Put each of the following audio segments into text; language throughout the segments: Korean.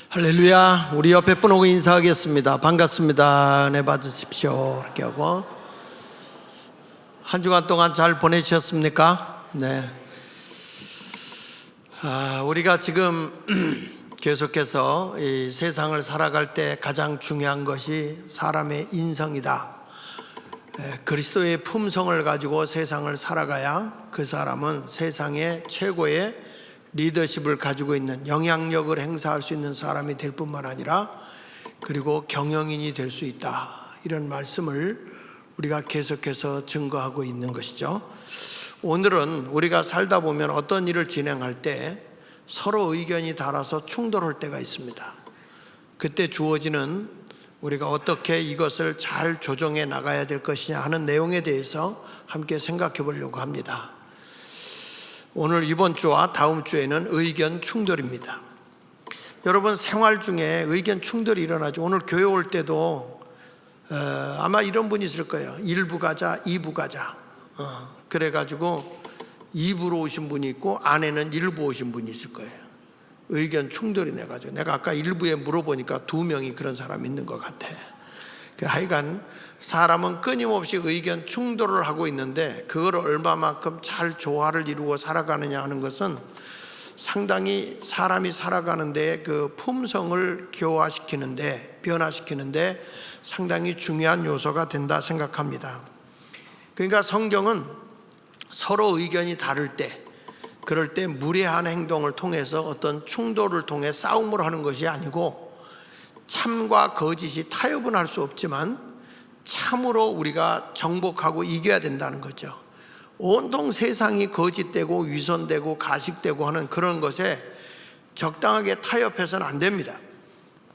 할렐루야. 우리 옆에 분 오고 인사하겠습니다. 반갑습니다. 네, 받으십시오. 이렇게 하고. 한 주간 동안 잘 보내셨습니까? 네. 우리가 지금 계속해서 이 세상을 살아갈 때 가장 중요한 것이 사람의 인성이다. 그리스도의 품성을 가지고 세상을 살아가야 그 사람은 세상의 최고의 리더십을 가지고 있는, 영향력을 행사할 수 있는 사람이 될 뿐만 아니라 그리고 경영인이 될 수 있다. 이런 말씀을 우리가 계속해서 증거하고 있는 것이죠. 오늘은 우리가 살다 보면 어떤 일을 진행할 때 서로 의견이 달라서 충돌할 때가 있습니다. 그때 주어지는 우리가 어떻게 이것을 잘 조정해 나가야 될 것이냐 하는 내용에 대해서 함께 생각해 보려고 합니다. 오늘 이번 주와 다음 주에는 의견 충돌입니다. 여러분, 생활 중에 의견 충돌이 일어나죠. 오늘 교회 올 때도 아마 이런 분이 있을 거예요. 1부 가자, 2부 가자. 그래가지고 2부로 오신 분이 있고 안에는 1부 오신 분이 있을 거예요. 의견 충돌이 나가지고, 내가 아까 1부에 물어보니까 2명이 그런 사람이 있는 것 같아. 하여간 사람은 끊임없이 의견 충돌을 하고 있는데 그걸 얼마만큼 잘 조화를 이루고 살아가느냐 하는 것은 상당히 사람이 살아가는데 그 품성을 교화시키는데, 변화시키는데 상당히 중요한 요소가 된다 생각합니다. 그러니까 성경은 서로 의견이 다를 때, 그럴 때 무례한 행동을 통해서 어떤 충돌을 통해 싸움을 하는 것이 아니고, 참과 거짓이 타협은 할 수 없지만 참으로 우리가 정복하고 이겨야 된다는 거죠. 온통 세상이 거짓되고 위선되고 가식되고 하는 그런 것에 적당하게 타협해서는 안 됩니다.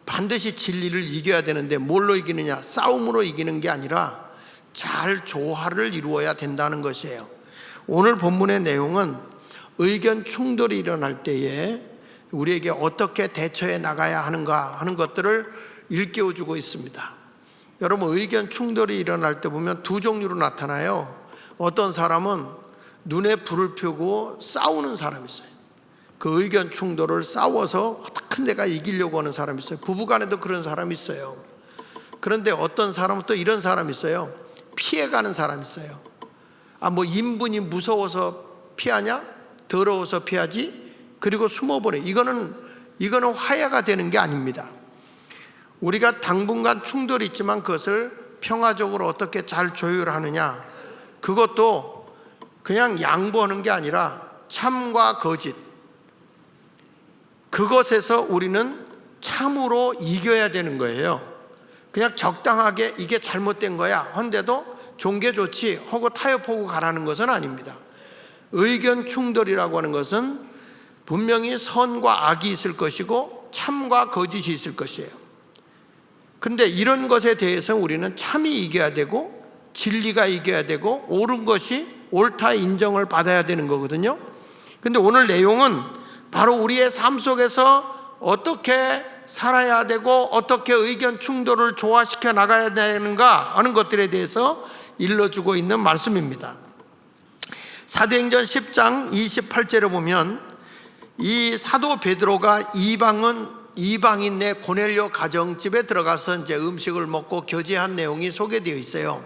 반드시 진리를 이겨야 되는데 뭘로 이기느냐? 싸움으로 이기는 게 아니라 잘 조화를 이루어야 된다는 것이에요. 오늘 본문의 내용은 의견 충돌이 일어날 때에 우리에게 어떻게 대처해 나가야 하는가 하는 것들을 일깨워주고 있습니다. 여러분, 의견 충돌이 일어날 때 보면 두 종류로 나타나요. 어떤 사람은 눈에 불을 펴고 싸우는 사람이 있어요. 그 의견 충돌을 싸워서 어떻게 내가 이기려고 하는 사람이 있어요. 부부간에도 그런 사람이 있어요. 그런데 어떤 사람은 또 이런 사람이 있어요. 피해가는 사람이 있어요. 뭐 인분이 무서워서 피하냐? 더러워서 피하지? 그리고 숨어버려. 이거는 화해가 되는 게 아닙니다. 우리가 당분간 충돌이 있지만 그것을 평화적으로 어떻게 잘 조율하느냐, 그것도 그냥 양보하는 게 아니라 참과 거짓, 그것에서 우리는 참으로 이겨야 되는 거예요. 그냥 적당하게 이게 잘못된 거야 헌데도 좋게 좋지 하고 타협하고 가라는 것은 아닙니다. 의견 충돌이라고 하는 것은 분명히 선과 악이 있을 것이고 참과 거짓이 있을 것이에요. 그런데 이런 것에 대해서 우리는 참이 이겨야 되고 진리가 이겨야 되고 옳은 것이 옳다 인정을 받아야 되는 거거든요. 그런데 오늘 내용은 바로 우리의 삶 속에서 어떻게 살아야 되고 어떻게 의견 충돌을 조화시켜 나가야 되는가 하는 것들에 대해서 일러주고 있는 말씀입니다. 사도행전 10장 28절에 보면 이 사도 베드로가 이방인의 고넬료 가정집에 들어가서 이제 음식을 먹고 교제한 내용이 소개되어 있어요.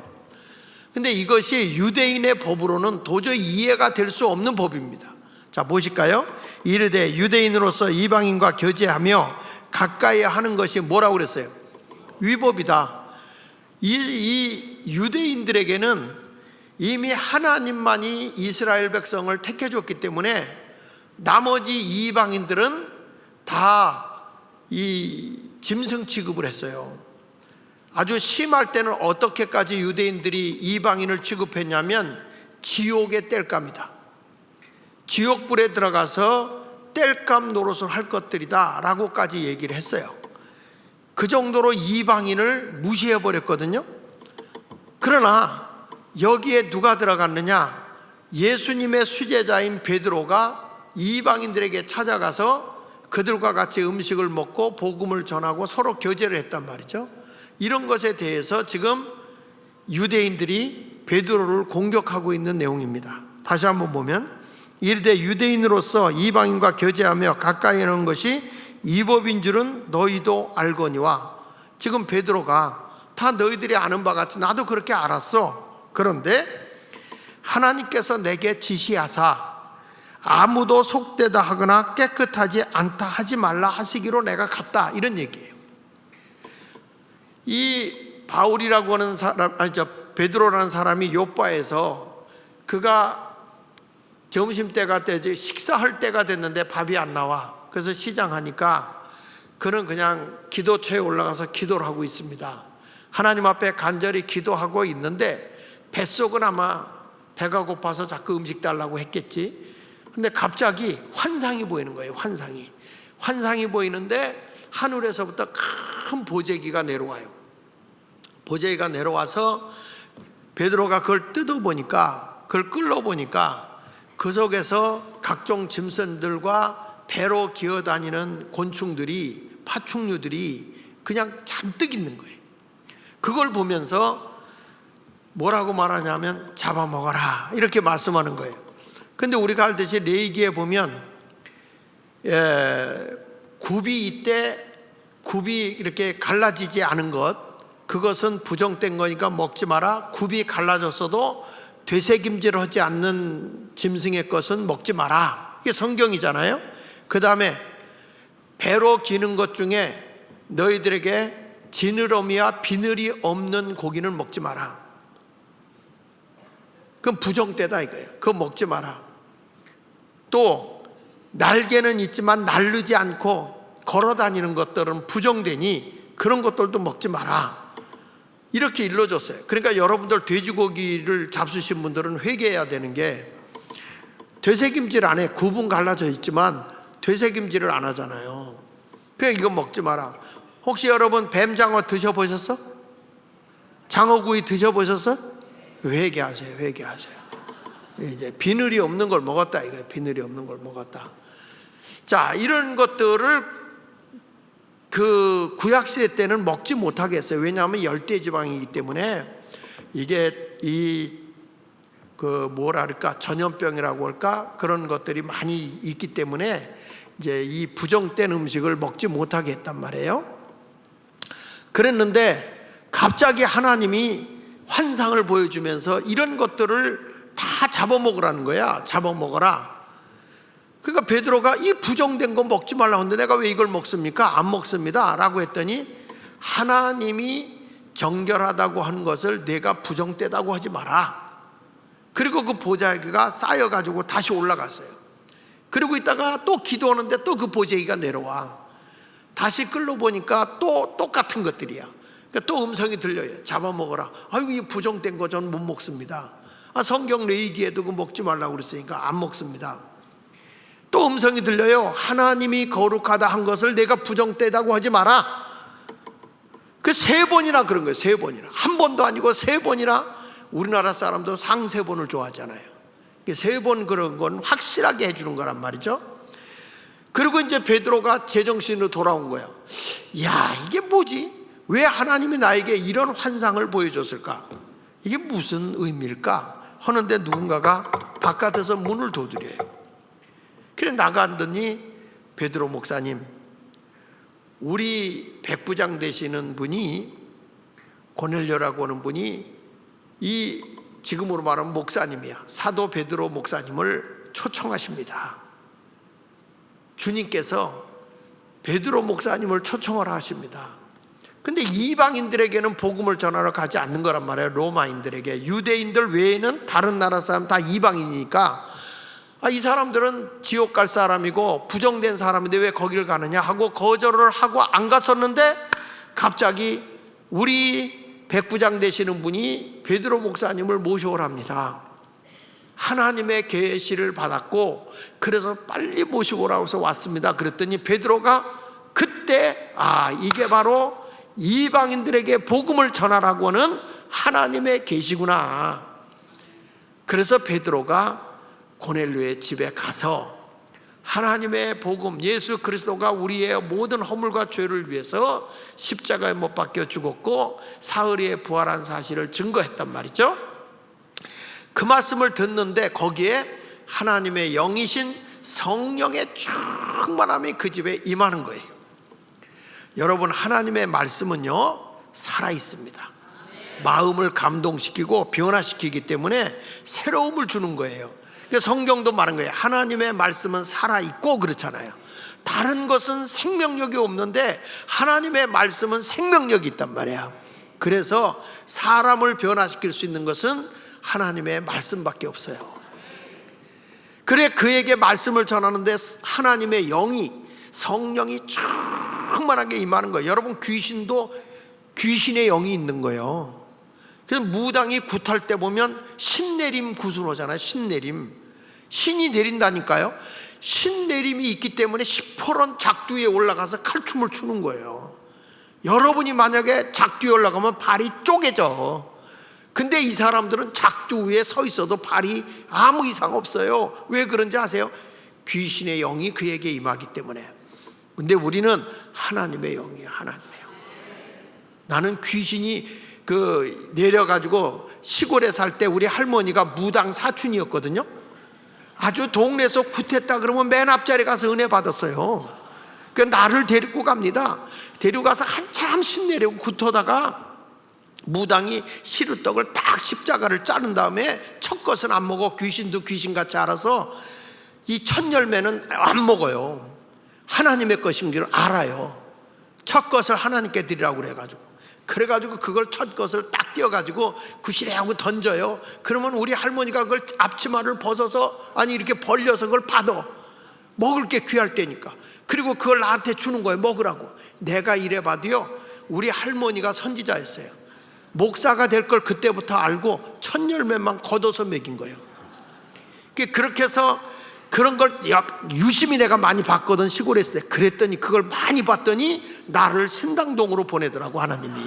근데 이것이 유대인의 법으로는 도저히 이해가 될 수 없는 법입니다. 자, 보실까요? 이르되 유대인으로서 이방인과 교제하며 가까이 하는 것이 뭐라고 그랬어요? 위법이다. 이 유대인들에게는 이미 하나님만이 이스라엘 백성을 택해줬기 때문에 나머지 이방인들은 다 이 짐승 취급을 했어요. 아주 심할 때는 어떻게까지 유대인들이 이방인을 취급했냐면 지옥의 땔감이다, 지옥불에 들어가서 땔감 노릇을 할 것들이다 라고까지 얘기를 했어요. 그 정도로 이방인을 무시해버렸거든요. 그러나 여기에 누가 들어갔느냐? 예수님의 수제자인 베드로가 이방인들에게 찾아가서 그들과 같이 음식을 먹고 복음을 전하고 서로 교제를 했단 말이죠. 이런 것에 대해서 지금 유대인들이 베드로를 공격하고 있는 내용입니다. 다시 한번 보면 이르되 유대인으로서 이방인과 교제하며 가까이 하는 것이 이 법인 줄은 너희도 알거니와. 지금 베드로가 다 너희들이 아는 바 같이 나도 그렇게 알았어. 그런데 하나님께서 내게 지시하사 아무도 속되다 하거나 깨끗하지 않다 하지 말라 하시기로 내가 갔다, 이런 얘기예요. 이 바울이라고 하는 사람, 베드로라는 사람이 요빠에서 그가 점심때가 되지 식사할 때가 됐는데 밥이 안 나와. 그래서 시장하니까 그는 그냥 기도처에 올라가서 기도를 하고 있습니다. 하나님 앞에 간절히 기도하고 있는데 뱃속은 아마 배가 고파서 자꾸 음식 달라고 했겠지. 근데 갑자기 환상이 보이는 거예요. 환상이 보이는데 하늘에서부터 큰 보재기가 내려와요. 보재기가 내려와서 베드로가 그걸 뜯어보니까, 그걸 끌어보니까 그 속에서 각종 짐승들과 배로 기어다니는 곤충들이, 파충류들이 그냥 잔뜩 있는 거예요. 그걸 보면서 뭐라고 말하냐면 잡아먹어라, 이렇게 말씀하는 거예요. 근데 우리가 알듯이 레위기에 보면 굽이 이때 굽이 이렇게 갈라지지 않은 것, 그것은 부정된 거니까 먹지 마라. 굽이 갈라졌어도 되새김질을 하지 않는 짐승의 것은 먹지 마라. 이게 성경이잖아요. 그 다음에 배로 기는 것 중에 너희들에게 지느러미와 비늘이 없는 고기는 먹지 마라. 그건 부정되다 이거예요. 그거 먹지 마라. 또 날개는 있지만 날르지 않고 걸어다니는 것들은 부정되니 그런 것들도 먹지 마라. 이렇게 일러줬어요. 그러니까 여러분들 돼지고기를 잡수신 분들은 회개해야 되는 게, 되새김질 안 해. 굽은 갈라져 있지만 되새김질을 안 하잖아요. 그냥 이거 먹지 마라. 혹시 여러분 뱀장어 드셔보셨어? 장어구이 드셔보셨어? 회개하세요. 이제 비늘이 없는 걸 먹었다 이거예요. 비늘이 없는 걸 먹었다. 자, 이런 것들을 그 구약시대 때는 먹지 못하게 했어요. 왜냐하면 열대지방이기 때문에 이게 전염병이라고 할까, 그런 것들이 많이 있기 때문에 이제 이 부정된 음식을 먹지 못하게 했단 말이에요. 그랬는데 갑자기 하나님이 환상을 보여주면서 이런 것들을 다 잡아먹으라는 거야. 잡아먹어라. 그러니까 베드로가 이 부정된 거 먹지 말라고 하는데 내가 왜 이걸 먹습니까? 안 먹습니다 라고 했더니, 하나님이 정결하다고 한 것을 내가 부정되다고 하지 마라. 그리고 그 보자기가 쌓여가지고 다시 올라갔어요. 그리고 있다가 또 기도하는데 또 그 보자기가 내려와. 다시 끌러보니까 또 똑같은 것들이야. 그러니까 또 음성이 들려요. 잡아먹어라. 아이고, 이 부정된 거 전 못 먹습니다. 성경 레위기에도 그 먹지 말라고 그랬으니까 안 먹습니다. 또 음성이 들려요. 하나님이 거룩하다 한 것을 내가 부정되다고 하지 마라. 그 3번이나 그런 거예요. 3번이나. 한 번도 아니고 3번이나. 우리나라 사람도 상세번을 좋아하잖아요. 3번 그런 건 확실하게 해주는 거란 말이죠. 그리고 이제 베드로가 제정신으로 돌아온 거예요. 야, 이게 뭐지? 왜 하나님이 나에게 이런 환상을 보여줬을까? 이게 무슨 의미일까? 하는데 누군가가 바깥에서 문을 두드려요. 그래 나갔더니, 베드로 목사님, 우리 백부장 되시는 분이, 고넬료라고 하는 분이 이 지금으로 말하면 목사님이야. 사도 베드로 목사님을 초청하십니다. 주님께서 베드로 목사님을 초청을 하십니다. 근데 이방인들에게는 복음을 전하러 가지 않는 거란 말이에요. 로마인들에게. 유대인들 외에는 다른 나라 사람 다 이방인이니까, 이 사람들은 지옥 갈 사람이고 부정된 사람인데 왜 거기를 가느냐 하고 거절을 하고 안 갔었는데, 갑자기 우리 백부장 되시는 분이 베드로 목사님을 모셔오랍니다. 하나님의 계시를 받았고 그래서 빨리 모시고 오라고 해서 왔습니다. 그랬더니 베드로가 그때 이게 바로 이방인들에게 복음을 전하라고 하는 하나님의 계시구나. 그래서 베드로가 고넬료의 집에 가서 하나님의 복음, 예수 그리스도가 우리의 모든 허물과 죄를 위해서 십자가에 못 박혀 죽었고 사흘에 부활한 사실을 증거했단 말이죠. 그 말씀을 듣는데 거기에 하나님의 영이신 성령의 충만함이 그 집에 임하는 거예요. 여러분, 하나님의 말씀은요 살아있습니다. 마음을 감동시키고 변화시키기 때문에 새로움을 주는 거예요. 성경도 말한 거예요. 하나님의 말씀은 살아있고 그렇잖아요. 다른 것은 생명력이 없는데 하나님의 말씀은 생명력이 있단 말이야. 그래서 사람을 변화시킬 수 있는 것은 하나님의 말씀밖에 없어요. 그래 그에게 말씀을 전하는데 하나님의 영이, 성령이 충만하게 임하는 거예요. 여러분, 귀신도 귀신의 영이 있는 거예요. 그래서 무당이 굿할 때 보면 신내림 굿을 하잖아요. 신이 내린다니까요. 신내림이 있기 때문에 시퍼런 작두에 올라가서 칼춤을 추는 거예요. 여러분이 만약에 작두에 올라가면 발이 쪼개져. 근데 이 사람들은 작두 위에 서 있어도 발이 아무 이상 없어요. 왜 그런지 아세요? 귀신의 영이 그에게 임하기 때문에. 근데 우리는 하나님의 영이에요. 하나님의 영. 나는 귀신이 내려가지고 시골에 살 때 우리 할머니가 무당 사춘이었거든요. 아주 동네에서 굿했다 그러면 맨 앞자리 가서 은혜 받았어요. 그러니까 나를 데리고 갑니다. 데리고 가서 한참 신내려고 굿하다가 무당이 시루떡을 딱 십자가를 자른 다음에 첫 것은 안 먹어. 귀신도 귀신같이 알아서 이 첫 열매는 안 먹어요. 하나님의 것인 줄 알아요. 첫 것을 하나님께 드리라고 그래가지고 그걸 첫 것을 딱 띄어가지고 구시래하고 던져요. 그러면 우리 할머니가 그걸 앞치마를 벗어서 이렇게 벌려서 그걸 받아. 먹을 게 귀할 때니까. 그리고 그걸 나한테 주는 거예요. 먹으라고. 내가 이래봐도요, 우리 할머니가 선지자였어요. 목사가 될 걸 그때부터 알고 첫 열매만 걷어서 먹인 거예요. 그렇게 해서 그런 걸 유심히 내가 많이 봤거든, 시골에 있을 때. 그랬더니 그걸 많이 봤더니 나를 신당동으로 보내더라고, 하나님이.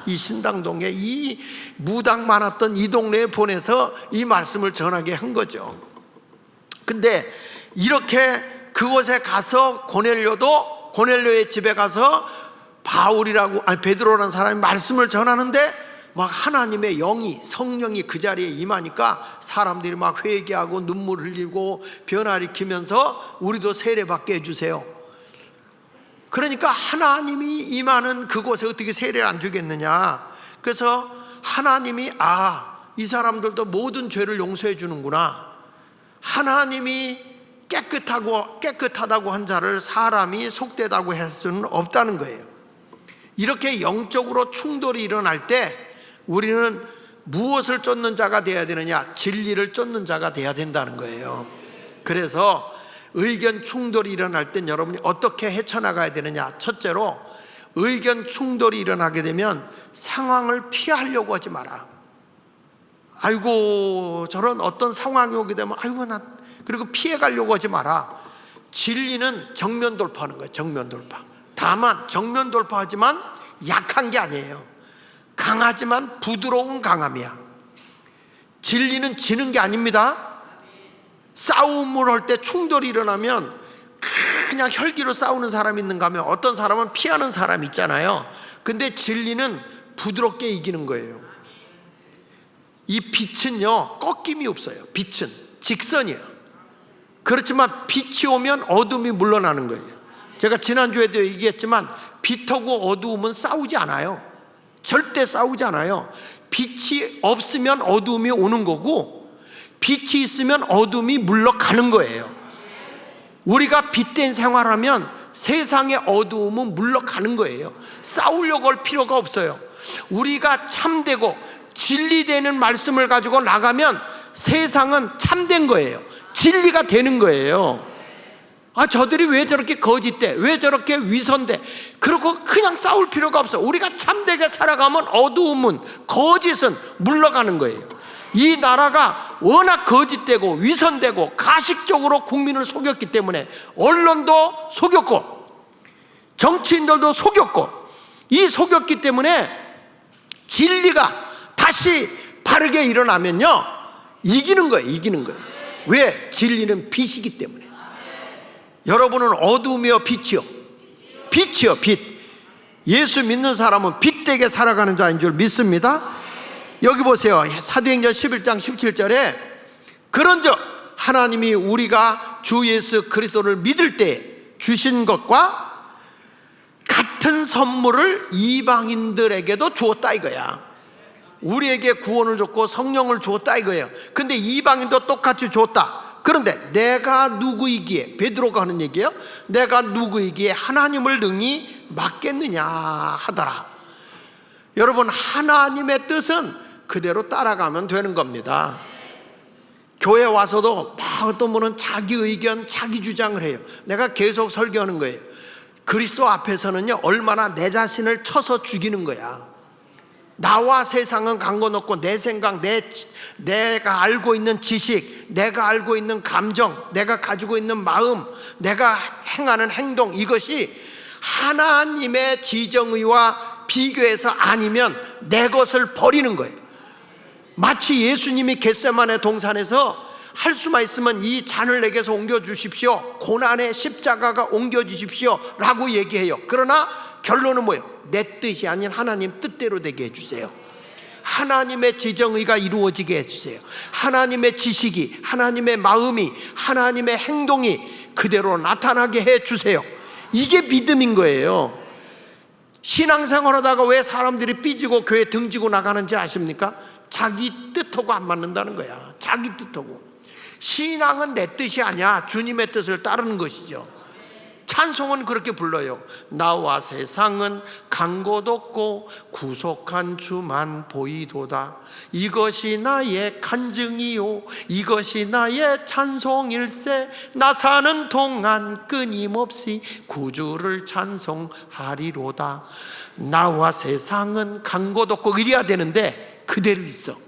이 신당동에 이 무당 많았던 이 동네에 보내서 이 말씀을 전하게 한 거죠. 근데 이렇게 그곳에 가서 고넬료의 집에 가서 베드로라는 사람이 말씀을 전하는데 막 하나님의 영이, 성령이 그 자리에 임하니까 사람들이 막 회개하고 눈물 흘리고 변화일으키면서 우리도 세례받게 해주세요. 그러니까 하나님이 임하는 그곳에 어떻게 세례를 안 주겠느냐. 그래서 하나님이 이 사람들도 모든 죄를 용서해 주는구나. 하나님이 깨끗하다고 한 자를 사람이 속되다고 할 수는 없다는 거예요. 이렇게 영적으로 충돌이 일어날 때 우리는 무엇을 쫓는 자가 되어야 되느냐? 진리를 쫓는 자가 되어야 된다는 거예요. 그래서 의견 충돌이 일어날 땐 여러분이 어떻게 헤쳐나가야 되느냐? 첫째로, 의견 충돌이 일어나게 되면 상황을 피하려고 하지 마라. 저런 어떤 상황이 오게 되면 그리고 피해가려고 하지 마라. 진리는 정면 돌파하는 거예요. 정면 돌파. 다만 정면 돌파하지만 약한 게 아니에요. 강하지만 부드러운 강함이야. 진리는 지는 게 아닙니다. 싸움을 할 때 충돌이 일어나면 그냥 혈기로 싸우는 사람이 있는가 하면 어떤 사람은 피하는 사람이 있잖아요. 근데 진리는 부드럽게 이기는 거예요. 이 빛은요, 꺾임이 없어요. 빛은 직선이에요. 그렇지만 빛이 오면 어둠이 물러나는 거예요. 제가 지난주에도 얘기했지만 빛하고 어두움은 싸우지 않아요. 절대 싸우지 않아요. 빛이 없으면 어두움이 오는 거고, 빛이 있으면 어둠이 물러가는 거예요. 우리가 빛된 생활하면 세상의 어두움은 물러가는 거예요. 싸우려고 할 필요가 없어요. 우리가 참되고 진리되는 말씀을 가지고 나가면 세상은 참된 거예요. 진리가 되는 거예요. 저들이 왜 저렇게 거짓돼? 왜 저렇게 위선돼? 그러고 그냥 싸울 필요가 없어. 우리가 참되게 살아가면 어두움은, 거짓은 물러가는 거예요. 이 나라가 워낙 거짓되고 위선되고 가식적으로 국민을 속였기 때문에 언론도 속였고 정치인들도 속였고, 이 속였기 때문에 진리가 다시 바르게 일어나면요, 이기는 거예요. 이기는 거예요. 왜? 진리는 빛이기 때문에. 여러분은 어둠이요, 빛이요? 빛이요, 빛. 예수 믿는 사람은 빛되게 살아가는 자인 줄 믿습니다. 여기 보세요. 사도행전 11장 17절에 그런즉 하나님이 우리가 주 예수 그리스도를 믿을 때 주신 것과 같은 선물을 이방인들에게도 주었다 이거야. 우리에게 구원을 줬고 성령을 주었다 이거예요. 근데 이방인도 똑같이 줬다. 그런데 내가 누구이기에, 베드로가 하는 얘기예요. 내가 누구이기에 하나님을 능히 맡겠느냐 하더라. 여러분, 하나님의 뜻은 그대로 따라가면 되는 겁니다. 교회 와서도 막 어떤 분은 자기 의견, 자기 주장을 해요. 내가 계속 설교하는 거예요. 그리스도 앞에서는요, 얼마나 내 자신을 쳐서 죽이는 거야. 나와 세상은 관계없고 내 생각, 내가 알고 있는 지식, 내가 알고 있는 감정, 내가 가지고 있는 마음, 내가 행하는 행동, 이것이 하나님의 지정의와 비교해서 아니면 내 것을 버리는 거예요. 마치 예수님이 겟세마네 동산에서 할 수만 있으면 이 잔을 내게서 옮겨주십시오, 고난의 십자가가 옮겨주십시오 라고 얘기해요. 그러나 결론은 뭐예요? 내 뜻이 아닌 하나님 뜻대로 되게 해주세요. 하나님의 지정의가 이루어지게 해주세요. 하나님의 지식이, 하나님의 마음이, 하나님의 행동이 그대로 나타나게 해주세요. 이게 믿음인 거예요. 신앙생활하다가 왜 사람들이 삐지고 교회 등지고 나가는지 아십니까? 자기 뜻하고 안 맞는다는 거야. 자기 뜻하고. 신앙은 내 뜻이 아니야. 주님의 뜻을 따르는 것이죠. 찬송은 그렇게 불러요. 나와 세상은 간 곳 없고 구속한 주만 보이도다. 이것이 나의 간증이요, 이것이 나의 찬송일세. 나 사는 동안 끊임없이 구주를 찬송하리로다. 나와 세상은 간 곳 없고 이래야 되는데 그대로 있어.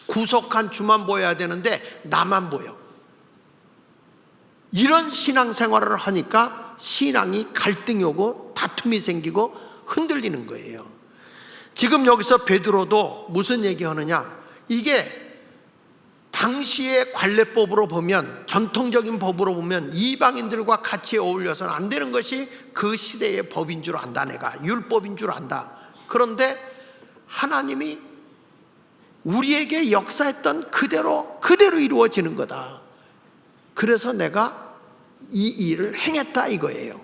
구속한 주만 보여야 되는데 나만 보여. 이런 신앙생활을 하니까 신앙이 갈등이 오고 다툼이 생기고 흔들리는 거예요. 지금 여기서 베드로도 무슨 얘기하느냐, 이게 당시의 관례법으로 보면, 전통적인 법으로 보면 이방인들과 같이 어울려서는 안 되는 것이 그 시대의 법인 줄 안다. 내가 율법인 줄 안다. 그런데 하나님이 우리에게 역사했던 그대로 이루어지는 거다. 그래서 내가 이 일을 행했다 이거예요.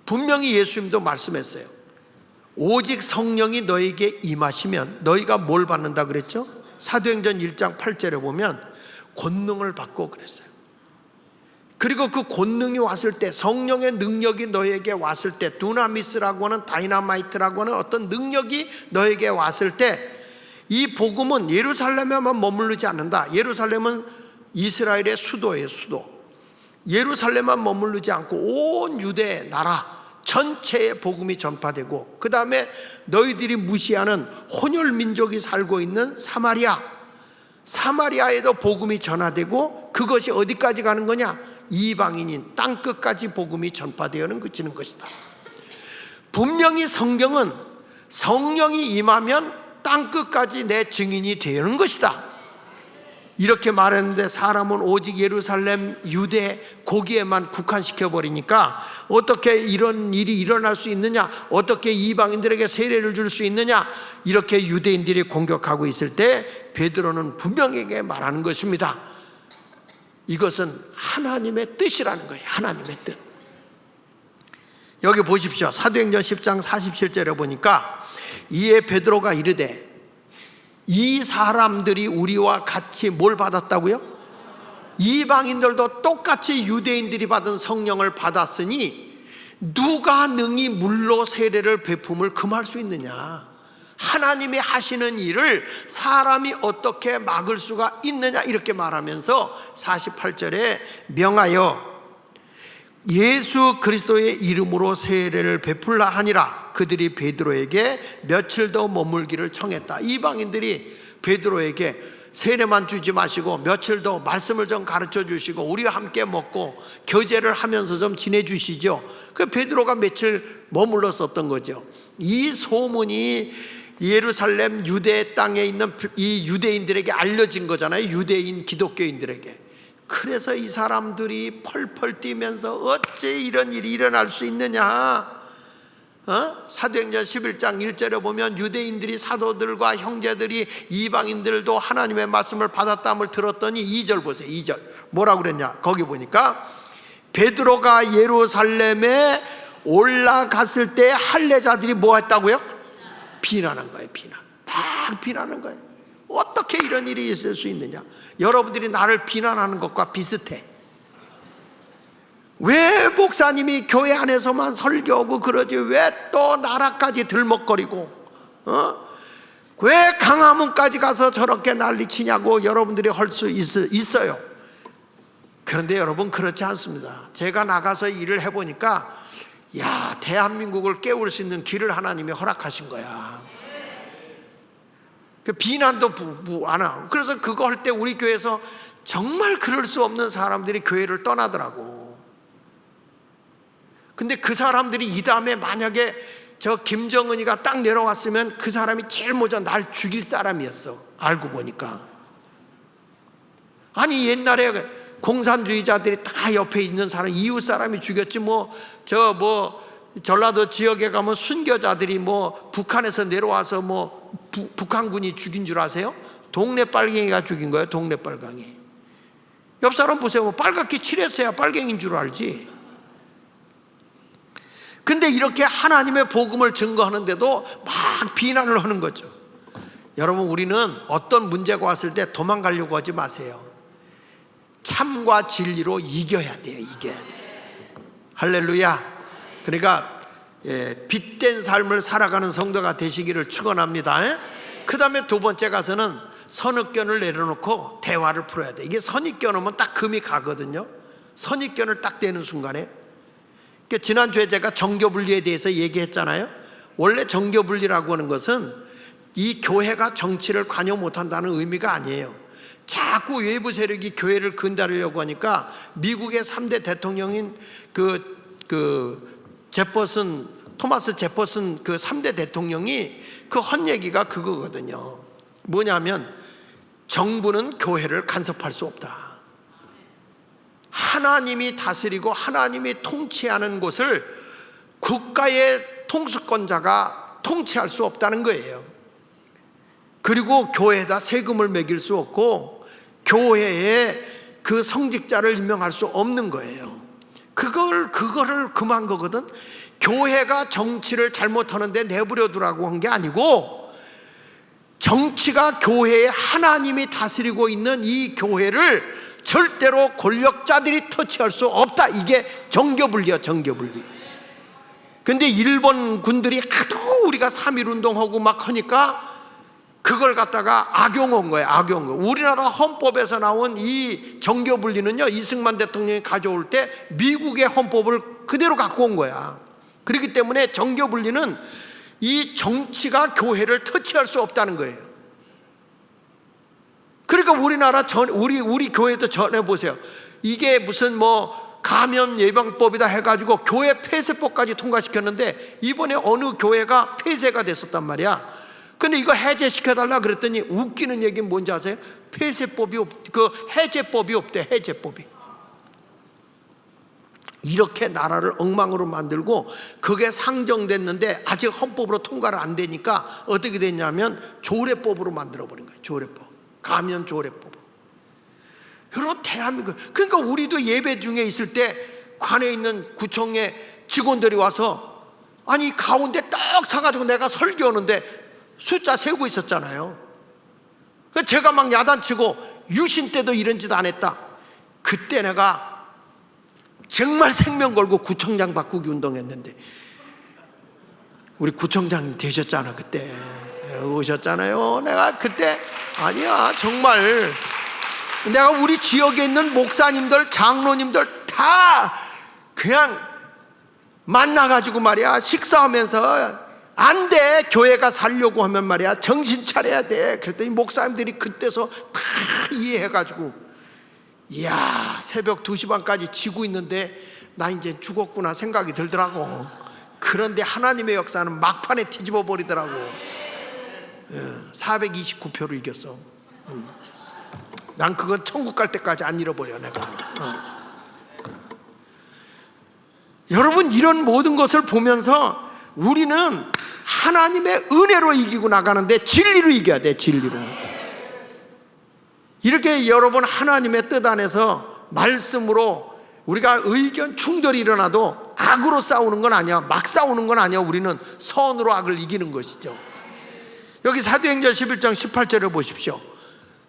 분명히 예수님도 말씀했어요. 오직 성령이 너에게 임하시면 너희가 뭘 받는다 그랬죠? 사도행전 1장 8절에 보면 권능을 받고 그랬어요. 그리고 그 권능이 왔을 때, 성령의 능력이 너에게 왔을 때, 두나미스라고 하는, 다이나마이트라고 하는 어떤 능력이 너에게 왔을 때, 이 복음은 예루살렘에만 머무르지 않는다. 예루살렘은 이스라엘의 수도예요, 수도. 예루살렘만 머무르지 않고 온 유대 나라 전체에 복음이 전파되고, 그 다음에 너희들이 무시하는 혼혈 민족이 살고 있는 사마리아에도 복음이 전화되고, 그것이 어디까지 가는 거냐? 이방인인 땅끝까지 복음이 전파되어는 그치는 것이다. 분명히 성경은 성령이 임하면 땅끝까지 내 증인이 되는 것이다 이렇게 말했는데, 사람은 오직 예루살렘, 유대, 거기에만 국한시켜버리니까 어떻게 이런 일이 일어날 수 있느냐, 어떻게 이방인들에게 세례를 줄 수 있느냐, 이렇게 유대인들이 공격하고 있을 때 베드로는 분명하게 말하는 것입니다. 이것은 하나님의 뜻이라는 거예요. 하나님의 뜻. 여기 보십시오. 사도행전 10장 47절에 보니까, 이에 베드로가 이르되, 이 사람들이 우리와 같이 뭘 받았다고요? 이방인들도 똑같이 유대인들이 받은 성령을 받았으니 누가 능히 물로 세례를 베품을 금할 수 있느냐? 하나님이 하시는 일을 사람이 어떻게 막을 수가 있느냐, 이렇게 말하면서 48절에 명하여 예수 그리스도의 이름으로 세례를 베풀라 하니라. 그들이 베드로에게 며칠 더 머물기를 청했다. 이방인들이 베드로에게 세례만 주지 마시고 며칠 더 말씀을 좀 가르쳐 주시고 우리와 함께 먹고 교제를 하면서 좀 지내주시죠. 그 베드로가 며칠 머물렀었던 거죠. 이 소문이 예루살렘 유대 땅에 있는 이 유대인들에게 알려진 거잖아요. 유대인 기독교인들에게. 그래서 이 사람들이 펄펄 뛰면서 어째 이런 일이 일어날 수 있느냐. 사도행전 11장 1절에 보면 유대인들이 사도들과 형제들이 이방인들도 하나님의 말씀을 받았다함을 들었더니 2절 보세요. 2절 뭐라고 그랬냐? 거기 보니까 베드로가 예루살렘에 올라갔을 때 할례자들이 뭐 했다고요? 비난한 거예요. 막 비난한 거예요. 어떻게 이런 일이 있을 수 있느냐? 여러분들이 나를 비난하는 것과 비슷해. 왜 목사님이 교회 안에서만 설교하고 그러지 왜 또 나라까지 들먹거리고 왜 강화문까지 가서 저렇게 난리치냐고 여러분들이 할 수 있어요. 그런데 여러분 그렇지 않습니다. 제가 나가서 일을 해보니까 야, 대한민국을 깨울 수 있는 길을 하나님이 허락하신 거야. 그 비난도 안 하고. 그래서 그거 할 때 우리 교회에서 정말 그럴 수 없는 사람들이 교회를 떠나더라고. 근데 그 사람들이 이 다음에 만약에 저 김정은이가 딱 내려왔으면 그 사람이 제일 먼저 날 죽일 사람이었어. 알고 보니까. 아니 옛날에 공산주의자들이 다 옆에 있는 사람, 이웃 사람이 죽였지 전라도 지역에 가면 순교자들이 북한에서 내려와서 북한군이 죽인 줄 아세요? 동네 빨갱이가 죽인 거예요. 동네 빨갱이. 옆 사람 보세요. 빨갛게 칠했어야 빨갱이인 줄 알지. 근데 이렇게 하나님의 복음을 증거하는데도 막 비난을 하는 거죠. 여러분 우리는 어떤 문제가 왔을 때 도망가려고 하지 마세요. 참과 진리로 이겨야 돼요. 이겨야 돼요. 할렐루야. 그러니까 빛된 삶을 살아가는 성도가 되시기를 축원합니다. 그 다음에 두 번째 가서는 선입견을 내려놓고 대화를 풀어야 돼. 이게 선입견 오면 딱 금이 가거든요. 선입견을 딱 대는 순간에. 그러니까 지난주에 제가 정교분리에 대해서 얘기했잖아요. 원래 정교분리라고 하는 것은 이 교회가 정치를 관여 못한다는 의미가 아니에요. 자꾸 외부 세력이 교회를 건드리려고 하니까 미국의 3대 대통령인 토마스 제퍼슨 그 3대 대통령이 그 한 얘기가 그거거든요. 뭐냐면 정부는 교회를 간섭할 수 없다. 하나님이 다스리고 하나님이 통치하는 곳을 국가의 통수권자가 통치할 수 없다는 거예요. 그리고 교회에다 세금을 매길 수 없고 교회에 그 성직자를 임명할 수 없는 거예요. 그거를 금한 거거든. 교회가 정치를 잘못하는데 내버려 두라고 한 게 아니고 정치가 교회에 하나님이 다스리고 있는 이 교회를 절대로 권력자들이 터치할 수 없다. 이게 정교분리야. 정교분리. 근데 일본 군들이 하도 우리가 3.1 운동하고 막 하니까 그걸 갖다가 악용한 거예요. 악용한 거. 우리나라 헌법에서 나온 이 정교분리는요, 이승만 대통령이 가져올 때 미국의 헌법을 그대로 갖고 온 거야. 그렇기 때문에 정교분리는 이 정치가 교회를 터치할 수 없다는 거예요. 그러니까 우리나라 우리 교회도 전해보세요. 이게 무슨 감염 예방법이다 해가지고 교회 폐쇄법까지 통과시켰는데 이번에 어느 교회가 폐쇄가 됐었단 말이야. 근데 이거 해제시켜달라 그랬더니 웃기는 얘기는 뭔지 아세요? 해제법이 없대. 해제법이. 이렇게 나라를 엉망으로 만들고 그게 상정됐는데 아직 헌법으로 통과를 안 되니까 어떻게 됐냐면 조례법으로 만들어버린 거예요. 조례법. 감염 조례법으로. 여러분 대한민국, 그러니까 우리도 예배 중에 있을 때 관에 있는 구청의 직원들이 와서 아니 가운데 딱 서가지고 내가 설교하는데 숫자 세고 있었잖아요. 제가 막 야단치고 유신 때도 이런 짓 안 했다. 그때 내가 정말 생명 걸고 구청장 바꾸기 운동했는데 우리 구청장 되셨잖아. 그때 오셨잖아요. 내가 그때 아니야 정말 내가 우리 지역에 있는 목사님들 장로님들 다 그냥 만나가지고 말이야 식사하면서 안 돼. 교회가 살려고 하면 말이야 정신 차려야 돼. 그랬더니 목사님들이 그때서 다 이해해가지고 이야 새벽 2시 반까지 지고 있는데 나 이제 죽었구나 생각이 들더라고. 그런데 하나님의 역사는 막판에 뒤집어 버리더라고. 429표를 이겼어. 난 그건 천국 갈 때까지 안 잃어버려 내가. 여러분 이런 모든 것을 보면서 우리는 하나님의 은혜로 이기고 나가는데 진리로 이겨야 돼. 진리로. 이렇게 여러분 하나님의 뜻 안에서 말씀으로 우리가 의견 충돌이 일어나도 악으로 싸우는 건 아니야. 막 싸우는 건 아니야. 우리는 선으로 악을 이기는 것이죠. 여기 사도행전 11장 18절을 보십시오.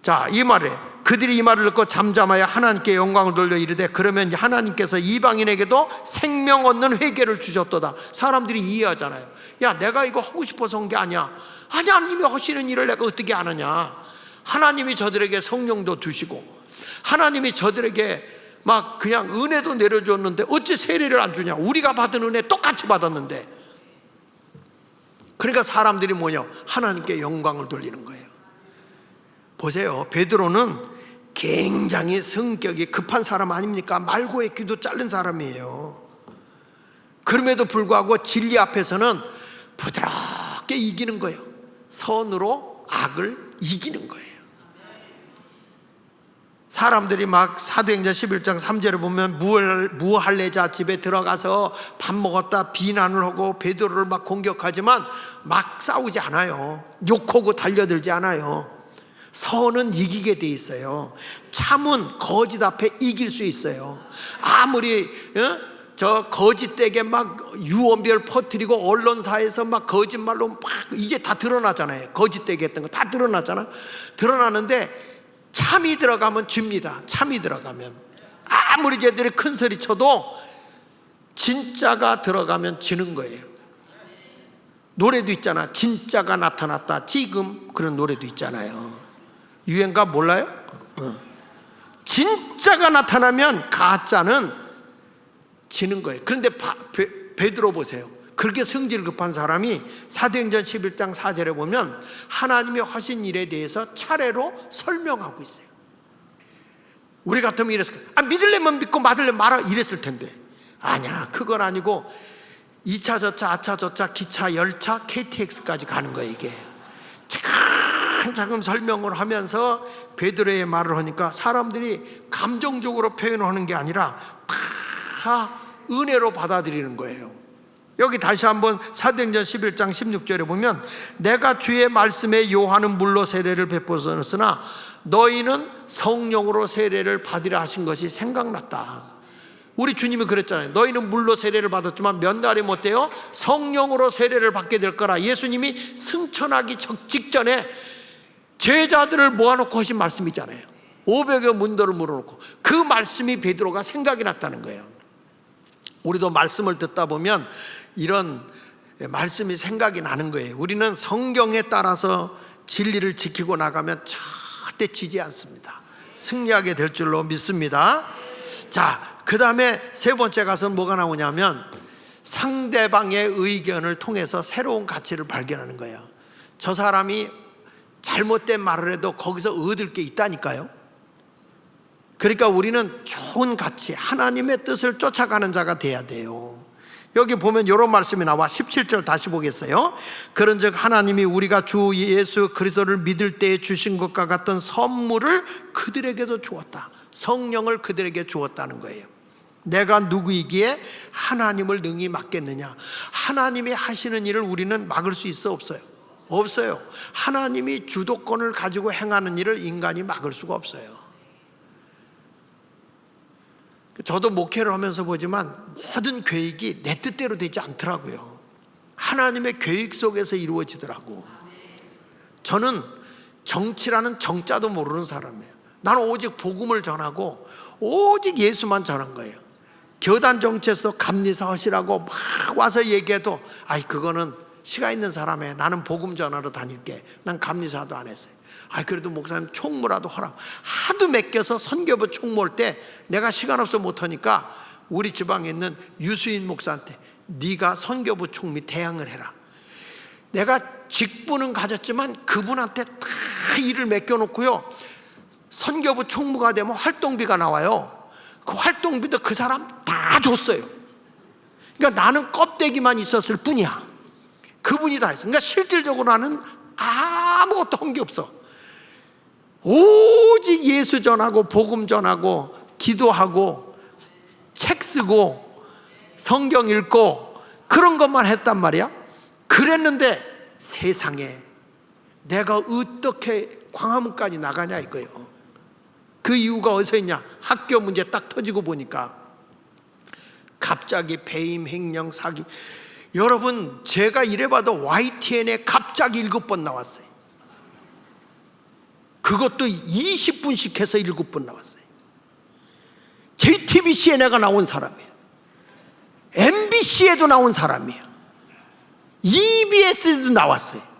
자, 이 말에 그들이 이 말을 듣고 잠잠하여 하나님께 영광을 돌려 이르되 그러면 하나님께서 이방인에게도 생명 얻는 회개를 주셨도다. 사람들이 이해하잖아요. 야, 내가 이거 하고 싶어서 한 게 아니야. 하나님이 하시는 일을 내가 어떻게 아느냐. 하나님이 저들에게 성령도 두시고 하나님이 저들에게 막 그냥 은혜도 내려줬는데 어찌 세례를 안 주냐. 우리가 받은 은혜 똑같이 받았는데. 그러니까 사람들이 뭐냐, 하나님께 영광을 돌리는 거예요. 보세요, 베드로는 굉장히 성격이 급한 사람 아닙니까? 말고의 귀도 자른 사람이에요. 그럼에도 불구하고 진리 앞에서는 부드럽게 이기는 거예요. 선으로 악을 이기는 거예요. 사람들이 막 사도행전 11장 3절에 보면 무할레자 집에 들어가서 밥 먹었다 비난을 하고 베드로를 막 공격하지만 막 싸우지 않아요. 욕하고 달려들지 않아요. 선은 이기게 돼 있어요. 참은 거짓 앞에 이길 수 있어요. 아무리 저 거짓되게 막 유언비어를 퍼뜨리고 언론사에서 막 거짓말로 막 이제 다 드러나잖아요. 거짓되게 했던 거 다 드러나잖아. 드러나는데 참이 들어가면 집니다. 참이 들어가면 아무리 쟤들이 큰 소리 쳐도 진짜가 들어가면 지는 거예요. 노래도 있잖아. 진짜가 나타났다 지금, 그런 노래도 있잖아요. 유행가 몰라요? 진짜가 나타나면 가짜는 지는 거예요. 그런데 베드로 보세요. 그렇게 성질 급한 사람이 사도행전 11장 4절에 보면 하나님이 하신 일에 대해서 차례로 설명하고 있어요. 우리 같으면 이랬을 거예요. 믿으려면 믿고 말으려면 말아 이랬을 텐데 아니야, 그건 아니고 2차 저차 아차 저차 기차 열차 KTX까지 가는 거예요. 이게 차근차근 설명을 하면서 베드로의 말을 하니까 사람들이 감정적으로 표현을 하는 게 아니라 다 은혜로 받아들이는 거예요. 여기 다시 한번 사도행전 11장 16절에 보면 내가 주의 말씀에 요한은 물로 세례를 베푸었으나 너희는 성령으로 세례를 받으라 하신 것이 생각났다. 우리 주님이 그랬잖아요. 너희는 물로 세례를 받았지만 몇 날이 못 돼요 성령으로 세례를 받게 될 거라. 예수님이 승천하기 직전에 제자들을 모아놓고 하신 말씀이잖아요. 500여 문도를 물어놓고 그 말씀이 베드로가 생각이 났다는 거예요. 우리도 말씀을 듣다 보면 이런 말씀이 생각이 나는 거예요. 우리는 성경에 따라서 진리를 지키고 나가면 절대 지지 않습니다. 승리하게 될 줄로 믿습니다. 자, 그 다음에 세 번째 가서는 뭐가 나오냐면 상대방의 의견을 통해서 새로운 가치를 발견하는 거예요. 저 사람이 잘못된 말을 해도 거기서 얻을 게 있다니까요. 그러니까 우리는 좋은 가치, 하나님의 뜻을 쫓아가는 자가 돼야 돼요. 여기 보면 이런 말씀이 나와. 17절 다시 보겠어요. 그런즉 하나님이 우리가 주 예수 그리스도를 믿을 때에 주신 것과 같은 선물을 그들에게도 주었다. 성령을 그들에게 주었다는 거예요. 내가 누구이기에 하나님을 능히 막겠느냐. 하나님이 하시는 일을 우리는 막을 수 있어 없어요? 없어요. 하나님이 주도권을 가지고 행하는 일을 인간이 막을 수가 없어요. 저도 목회를 하면서 보지만 모든 계획이 내 뜻대로 되지 않더라고요. 하나님의 계획 속에서 이루어지더라고. 저는 정치라는 정자도 모르는 사람이에요. 나는 오직 복음을 전하고 오직 예수만 전한 거예요. 교단 정치에서 감리사 하시라고 막 와서 얘기해도 아이 그거는 시간 있는 사람이에요. 나는 복음 전하러 다닐게. 난 감리사도 안 했어요. 그래도 목사님 총무라도 하라. 하도 맡겨서 선교부 총무할 때 내가 시간 없어 못하니까 우리 지방에 있는 유수인 목사한테 네가 선교부 총무 대항을 해라. 내가 직분은 가졌지만 그분한테 다 일을 맡겨놓고요, 선교부 총무가 되면 활동비가 나와요. 그 활동비도 그 사람 다 줬어요. 그러니까 나는 껍데기만 있었을 뿐이야. 그분이 다 했어. 그러니까 실질적으로 나는 아무것도 한 게 없어. 오직 예수 전하고 복음 전하고 기도하고 책 쓰고 성경 읽고 그런 것만 했단 말이야. 그랬는데 세상에 내가 어떻게 광화문까지 나가냐 이거예요. 그 이유가 어디서 있냐? 학교 문제 딱 터지고 보니까 갑자기 배임, 횡령, 사기. 여러분, 제가 이래봐도 YTN에 갑자기 7번 나왔어요. 그것도 20분씩 해서 7번 나왔어요. JTBC에 내가 나온 사람이에요. MBC에도 나온 사람이에요. EBS에도 나왔어요.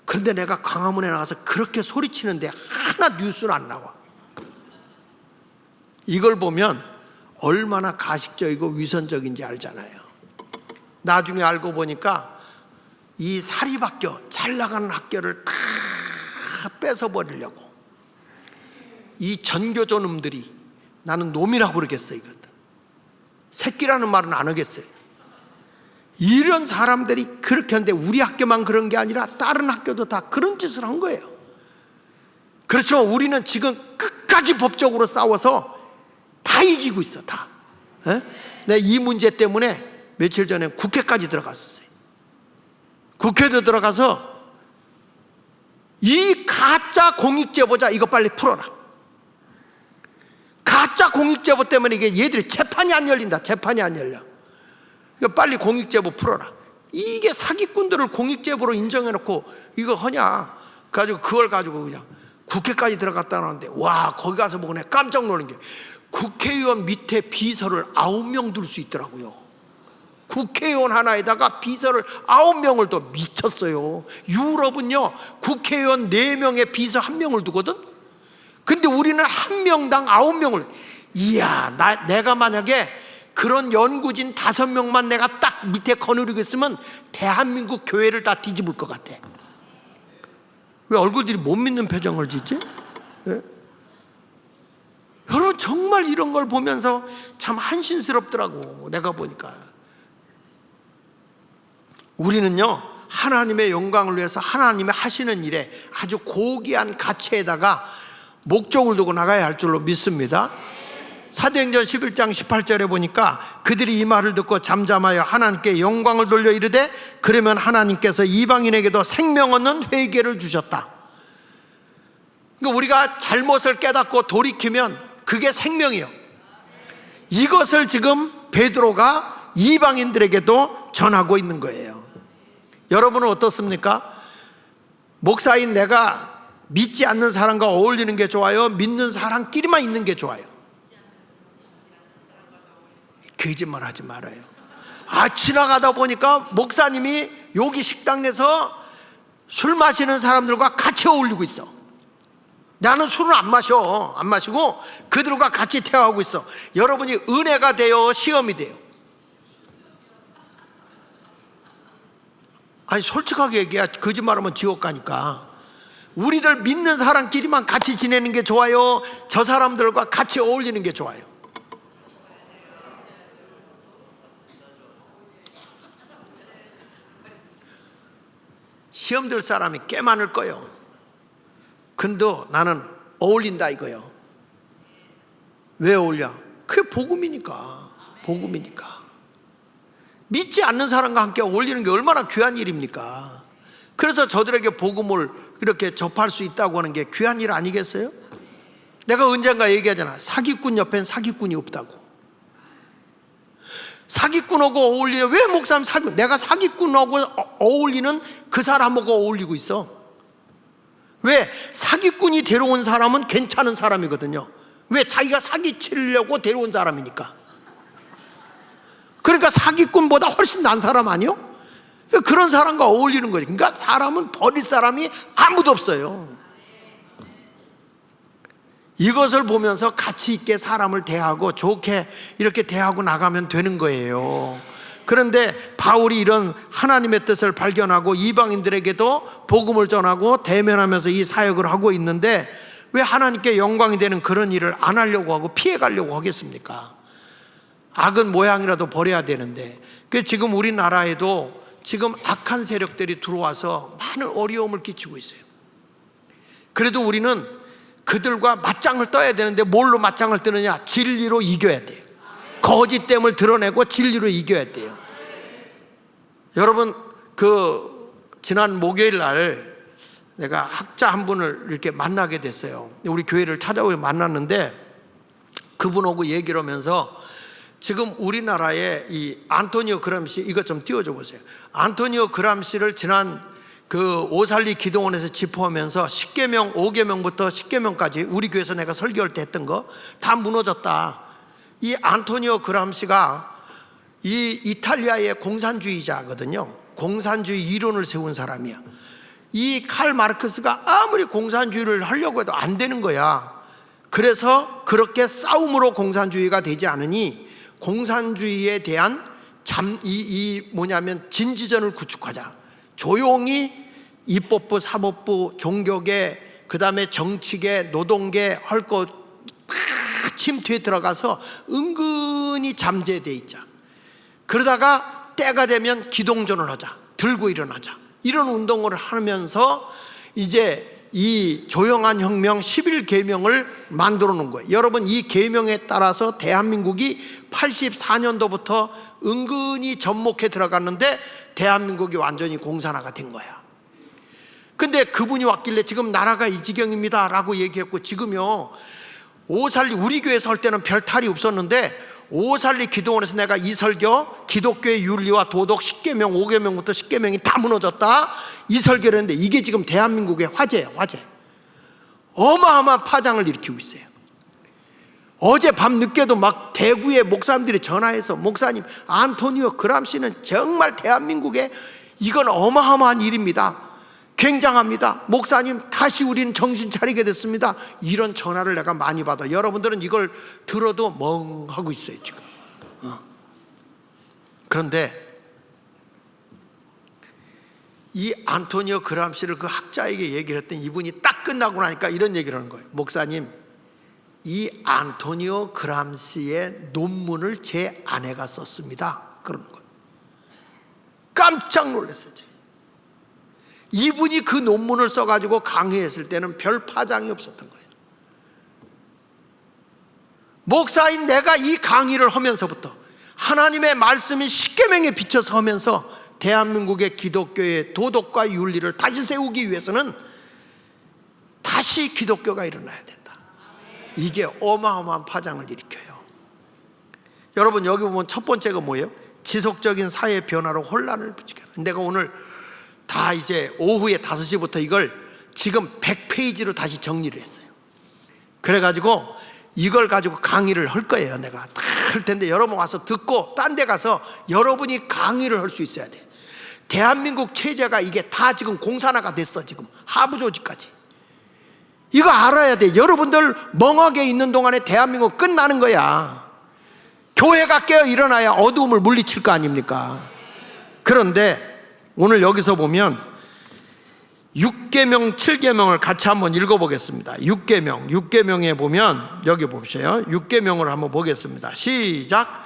그런데 내가 광화문에 나가서 그렇게 소리치는데 하나 뉴스는 안 나와. 이걸 보면 얼마나 가식적이고 위선적인지 알잖아요. 나중에 알고 보니까 이 사립학교, 잘 나가는 학교를 다 뺏어버리려고 이 전교조 놈들이, 나는 놈이라고 그러겠어요. 이것 새끼라는 말은 안 하겠어요. 이런 사람들이 그렇게 하는데 우리 학교만 그런 게 아니라 다른 학교도 다 그런 짓을 한 거예요. 그렇지만 우리는 지금 끝까지 법적으로 싸워서 다 이기고 있어. 다. 내가 이 문제 때문에 며칠 전에 국회까지 들어갔었어요. 국회도 들어가서 이 가짜 공익제보자 이거 빨리 풀어라. 가짜 공익제보 때문에 이게 얘들이 재판이 안 열린다. 재판이 안 열려. 이거 빨리 공익제보 풀어라. 이게 사기꾼들을 공익제보로 인정해놓고 이거 하냐 가지고 그걸 가지고 그냥 국회까지 들어갔다 나오는데, 와, 거기 가서 보고 내가 깜짝 놀란 게 국회의원 밑에 비서를 9명 둘 수 있더라고요. 국회의원 하나에다가 비서를 9명을 더. 미쳤어요. 유럽은요 국회의원 4명에 비서 1명을 두거든. 근데 우리는 1명당 9명을. 이야, 내가 만약에 그런 연구진 5명만 내가 딱 밑에 거느리고 있으면 대한민국 교회를 다 뒤집을 것 같아. 왜 얼굴들이 못 믿는 표정을 짓지? 예? 여러분, 정말 이런 걸 보면서 참 한심스럽더라고. 내가 보니까 우리는요 하나님의 영광을 위해서 하나님의 하시는 일에 아주 고귀한 가치에다가 목적을 두고 나가야 할 줄로 믿습니다. 사도행전 11장 18절에 보니까 그들이 이 말을 듣고 잠잠하여 하나님께 영광을 돌려 이르되 그러면 하나님께서 이방인에게도 생명 얻는 회개를 주셨다. 그러니까 우리가 잘못을 깨닫고 돌이키면 그게 생명이요. 이것을 지금 베드로가 이방인들에게도 전하고 있는 거예요. 여러분은 어떻습니까? 목사인 내가 믿지 않는 사람과 어울리는 게 좋아요? 믿는 사람끼리만 있는 게 좋아요? 거짓말 하지 말아요. 지나가다 보니까 목사님이 여기 식당에서 술 마시는 사람들과 같이 어울리고 있어. 나는 술을 안 마시고 그들과 같이 대화하고 있어. 여러분이 은혜가 돼요, 시험이 돼요? 솔직하게 얘기해. 거짓말하면 지옥 가니까. 우리들 믿는 사람끼리만 같이 지내는 게 좋아요? 저 사람들과 같이 어울리는 게 좋아요? 시험 들 사람이 꽤 많을 거예요. 근데 나는 어울린다 이거요. 왜 어울려? 그게 복음이니까. 믿지 않는 사람과 함께 어울리는 게 얼마나 귀한 일입니까? 그래서 저들에게 복음을 이렇게 접할 수 있다고 하는 게 귀한 일 아니겠어요? 내가 언젠가 얘기하잖아. 사기꾼 옆엔 사기꾼이 없다고. 사기꾼하고 어울리는, 왜 목사님 사기꾼? 내가 사기꾼하고 어울리는 그 사람하고 어울리고 있어. 왜? 사기꾼이 데려온 사람은 괜찮은 사람이거든요. 왜? 자기가 사기치려고 데려온 사람이니까. 그러니까 사기꾼보다 훨씬 난 사람 아니요? 그런 사람과 어울리는 거지. 그러니까 사람은 버릴 사람이 아무도 없어요. 이것을 보면서 가치 있게 사람을 대하고 좋게 이렇게 대하고 나가면 되는 거예요. 그런데 바울이 이런 하나님의 뜻을 발견하고 이방인들에게도 복음을 전하고 대면하면서 이 사역을 하고 있는데 왜 하나님께 영광이 되는 그런 일을 안 하려고 하고 피해가려고 하겠습니까? 악은 모양이라도 버려야 되는데. 지금 우리나라에도 지금 악한 세력들이 들어와서 많은 어려움을 끼치고 있어요. 그래도 우리는 그들과 맞짱을 떠야 되는데 뭘로 맞짱을 뜨느냐? 진리로 이겨야 돼요. 거짓됨을 드러내고 진리로 이겨야 돼요. 여러분, 지난 목요일 날 내가 학자 한 분을 이렇게 만나게 됐어요. 우리 교회를 찾아오고 만났는데 그분하고 얘기를 하면서 지금 우리나라의 이 안토니오 그람시, 이것 좀 띄워줘 보세요. 안토니오 그람시를 지난 그 오살리 기도원에서 집포하면서 10계명, 5계명부터 10계명까지 우리 교회에서 내가 설교할 때 했던 거 다 무너졌다. 이 안토니오 그람시가 이 이탈리아의 공산주의자거든요. 공산주의 이론을 세운 사람이야. 이 칼 마르크스가 아무리 공산주의를 하려고 해도 안 되는 거야. 그래서 그렇게 싸움으로 공산주의가 되지 않으니 공산주의에 대한 뭐냐면 진지전을 구축하자. 조용히 입법부, 사법부, 종교계, 그 다음에 정치계, 노동계 할 거 다 침투에 들어가서 은근히 잠재돼 있자. 그러다가 때가 되면 기동전을 하자. 들고 일어나자. 이런 운동을 하면서 이제 이 조용한 혁명 11계명을 만들어 놓은 거예요. 여러분, 이 계명에 따라서 대한민국이 84년도부터 은근히 전목해 들어갔는데 대한민국이 완전히 공산화가 된 거야. 근데 그분이 왔길래 지금 나라가 이 지경입니다 라고 얘기했고, 지금요 오살리, 우리 교회에서 할 때는 별 탈이 없었는데 오살리 기도원에서 내가 이 설교, 기독교의 윤리와 도덕 10계명, 5계명부터 10계명이 다 무너졌다, 이 설교를 했는데 이게 지금 대한민국의 화제예요. 화제. 어마어마한 파장을 일으키고 있어요. 어제 밤 늦게도 막 대구의 목사님들이 전화해서, 목사님, 안토니오 그람시는 정말 대한민국의 이건 어마어마한 일입니다, 굉장합니다, 목사님 다시 우리는 정신 차리게 됐습니다, 이런 전화를 내가 많이 받아. 여러분들은 이걸 들어도 멍하고 있어요 지금. 그런데 이 안토니오 그람시를 그 학자에게 얘기를 했더니 이분이 딱 끝나고 나니까 이런 얘기를 하는 거예요. 목사님, 이 안토니오 그람시의 논문을 제 아내가 썼습니다, 그러는 거예요. 깜짝 놀랐어요. 이분이 그 논문을 써가지고 강의했을 때는 별 파장이 없었던 거예요. 목사인 내가 이 강의를 하면서부터 하나님의 말씀이 십계명에 비춰서 하면서 대한민국의 기독교의 도덕과 윤리를 다시 세우기 위해서는 다시 기독교가 일어나야 된다. 이게 어마어마한 파장을 일으켜요. 여러분, 여기 보면 첫 번째가 뭐예요? 지속적인 사회 변화로 혼란을 부추겨. 내가 오늘 다 이제 오후에 5시부터 이걸 지금 100페이지로 다시 정리를 했어요. 그래가지고 이걸 가지고 강의를 할 거예요. 내가 다 할 텐데 여러분 와서 듣고 딴 데 가서 여러분이 강의를 할 수 있어야 돼. 대한민국 체제가 이게 다 지금 공산화가 됐어. 지금 하부 조직까지. 이거 알아야 돼. 여러분들 멍하게 있는 동안에 대한민국 끝나는 거야. 교회가 깨어 일어나야 어두움을 물리칠 거 아닙니까? 그런데 오늘 여기서 보면 6계명, 7계명을 같이 한번 읽어보겠습니다. 6계명에 보면 여기 보세요. 6계명을 한번 보겠습니다. 시작.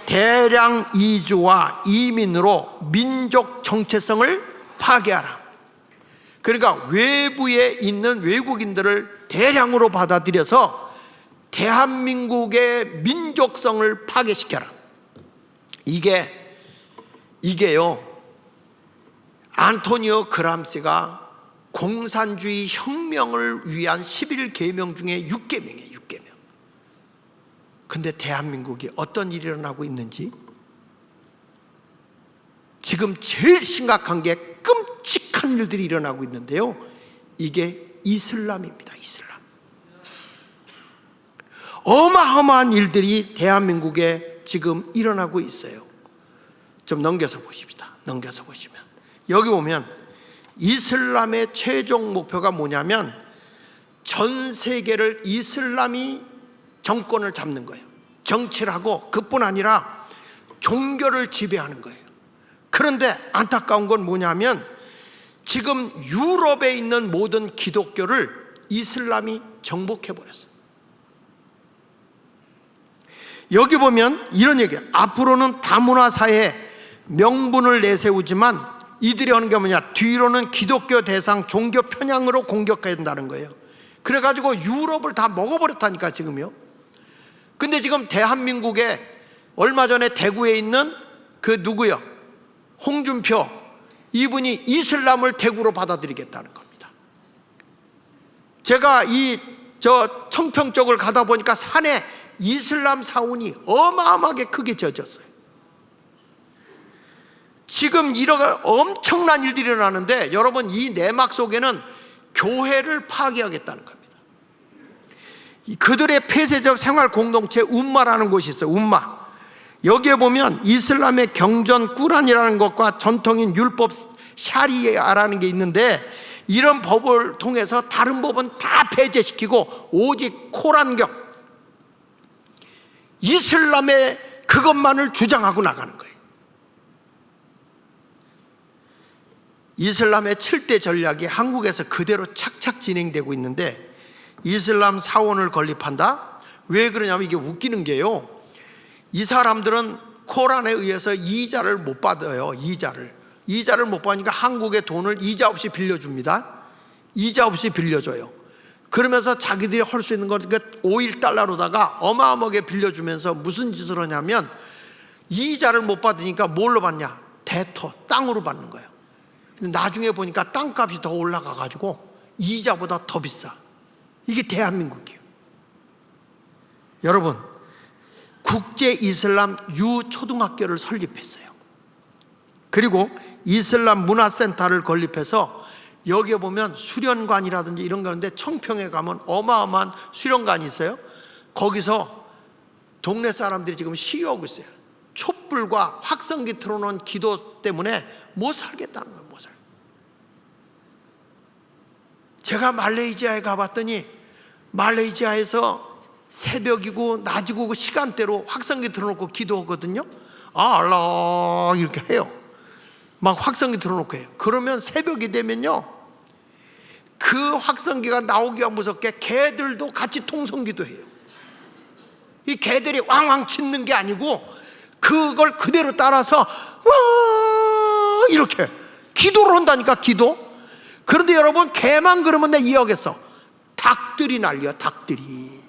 대량 이주와 이민으로 민족 정체성을 파괴하라. 그러니까 외부에 있는 외국인들을 대량으로 받아들여서 대한민국의 민족성을 파괴시켜라. 이게요, 안토니오 그람시가 공산주의 혁명을 위한 11계명 중에 6계명이에요. 6계명. 근데 대한민국이 어떤 일이 일어나고 있는지, 지금 제일 심각한 게 끔찍한 일들이 일어나고 있는데요, 이게 이슬람입니다. 이슬람. 어마어마한 일들이 대한민국에 지금 일어나고 있어요. 좀 넘겨서 보십시다. 넘겨서 보시면 여기 보면 이슬람의 최종 목표가 뭐냐면 전 세계를 이슬람이 정권을 잡는 거예요. 정치를 하고, 그뿐 아니라 종교를 지배하는 거예요. 그런데 안타까운 건 뭐냐면 지금 유럽에 있는 모든 기독교를 이슬람이 정복해버렸어요. 여기 보면 이런 얘기예요. 앞으로는 다문화 사회에 명분을 내세우지만 이들이 하는 게 뭐냐, 뒤로는 기독교 대상 종교 편향으로 공격해야 된다는 거예요. 그래가지고 유럽을 다 먹어버렸다니까 지금요. 근데 지금 대한민국에 얼마 전에 대구에 있는 그 누구요, 홍준표, 이분이 이슬람을 대구로 받아들이겠다는 겁니다. 제가 저 청평 쪽을 가다 보니까 산에 이슬람 사원이 어마어마하게 크게 져졌어요. 지금 이런 엄청난 일들이 일어나는데 여러분, 이 내막 속에는 교회를 파괴하겠다는 겁니다. 그들의 폐쇄적 생활 공동체 움마라는 곳이 있어요. 움마. 여기에 보면 이슬람의 경전 꾸란이라는 것과 전통인 율법 샤리아라는 게 있는데, 이런 법을 통해서 다른 법은 다 배제시키고 오직 코란경, 이슬람의 그것만을 주장하고 나가는 거예요. 이슬람의 7대 전략이 한국에서 그대로 착착 진행되고 있는데, 이슬람 사원을 건립한다? 왜 그러냐면 이게 웃기는 게요, 이 사람들은 코란에 의해서 이자를 못 받아요. 이자를 못 받으니까 한국의 돈을 이자 없이 빌려줍니다. 이자 없이 빌려줘요. 그러면서 자기들이 할 수 있는 거, 그러니까 5~1달러로다가 어마어마하게 빌려주면서 무슨 짓을 하냐면, 이자를 못 받으니까 뭘로 받냐? 대토, 땅으로 받는 거예요. 근데 나중에 보니까 땅값이 더 올라가가지고 이자보다 더 비싸. 이게 대한민국이에요. 여러분, 국제 이슬람 유초등학교를 설립했어요. 그리고 이슬람 문화센터를 건립해서 여기에 보면 수련관이라든지 이런 거는데, 청평에 가면 어마어마한 수련관이 있어요. 거기서 동네 사람들이 지금 시위하고 있어요. 촛불과 확성기 틀어놓은 기도 때문에 못 살겠다는 거예요. 못 살. 제가 말레이시아에 가봤더니 말레이시아에서 새벽이고 낮이고 그 시간대로 확성기 틀어놓고 기도하거든요. 알라 이렇게 해요. 막 확성기 틀어놓고 해요. 그러면 새벽이 되면요, 그 확성기가 나오기가 무섭게 개들도 같이 통성기도 해요. 이 개들이 왕왕 짖는 게 아니고 그걸 그대로 따라서 와 이렇게 기도를 한다니까, 기도. 그런데 여러분, 개만 그러면 내가 이해하겠어. 닭들이 난리야. 닭들이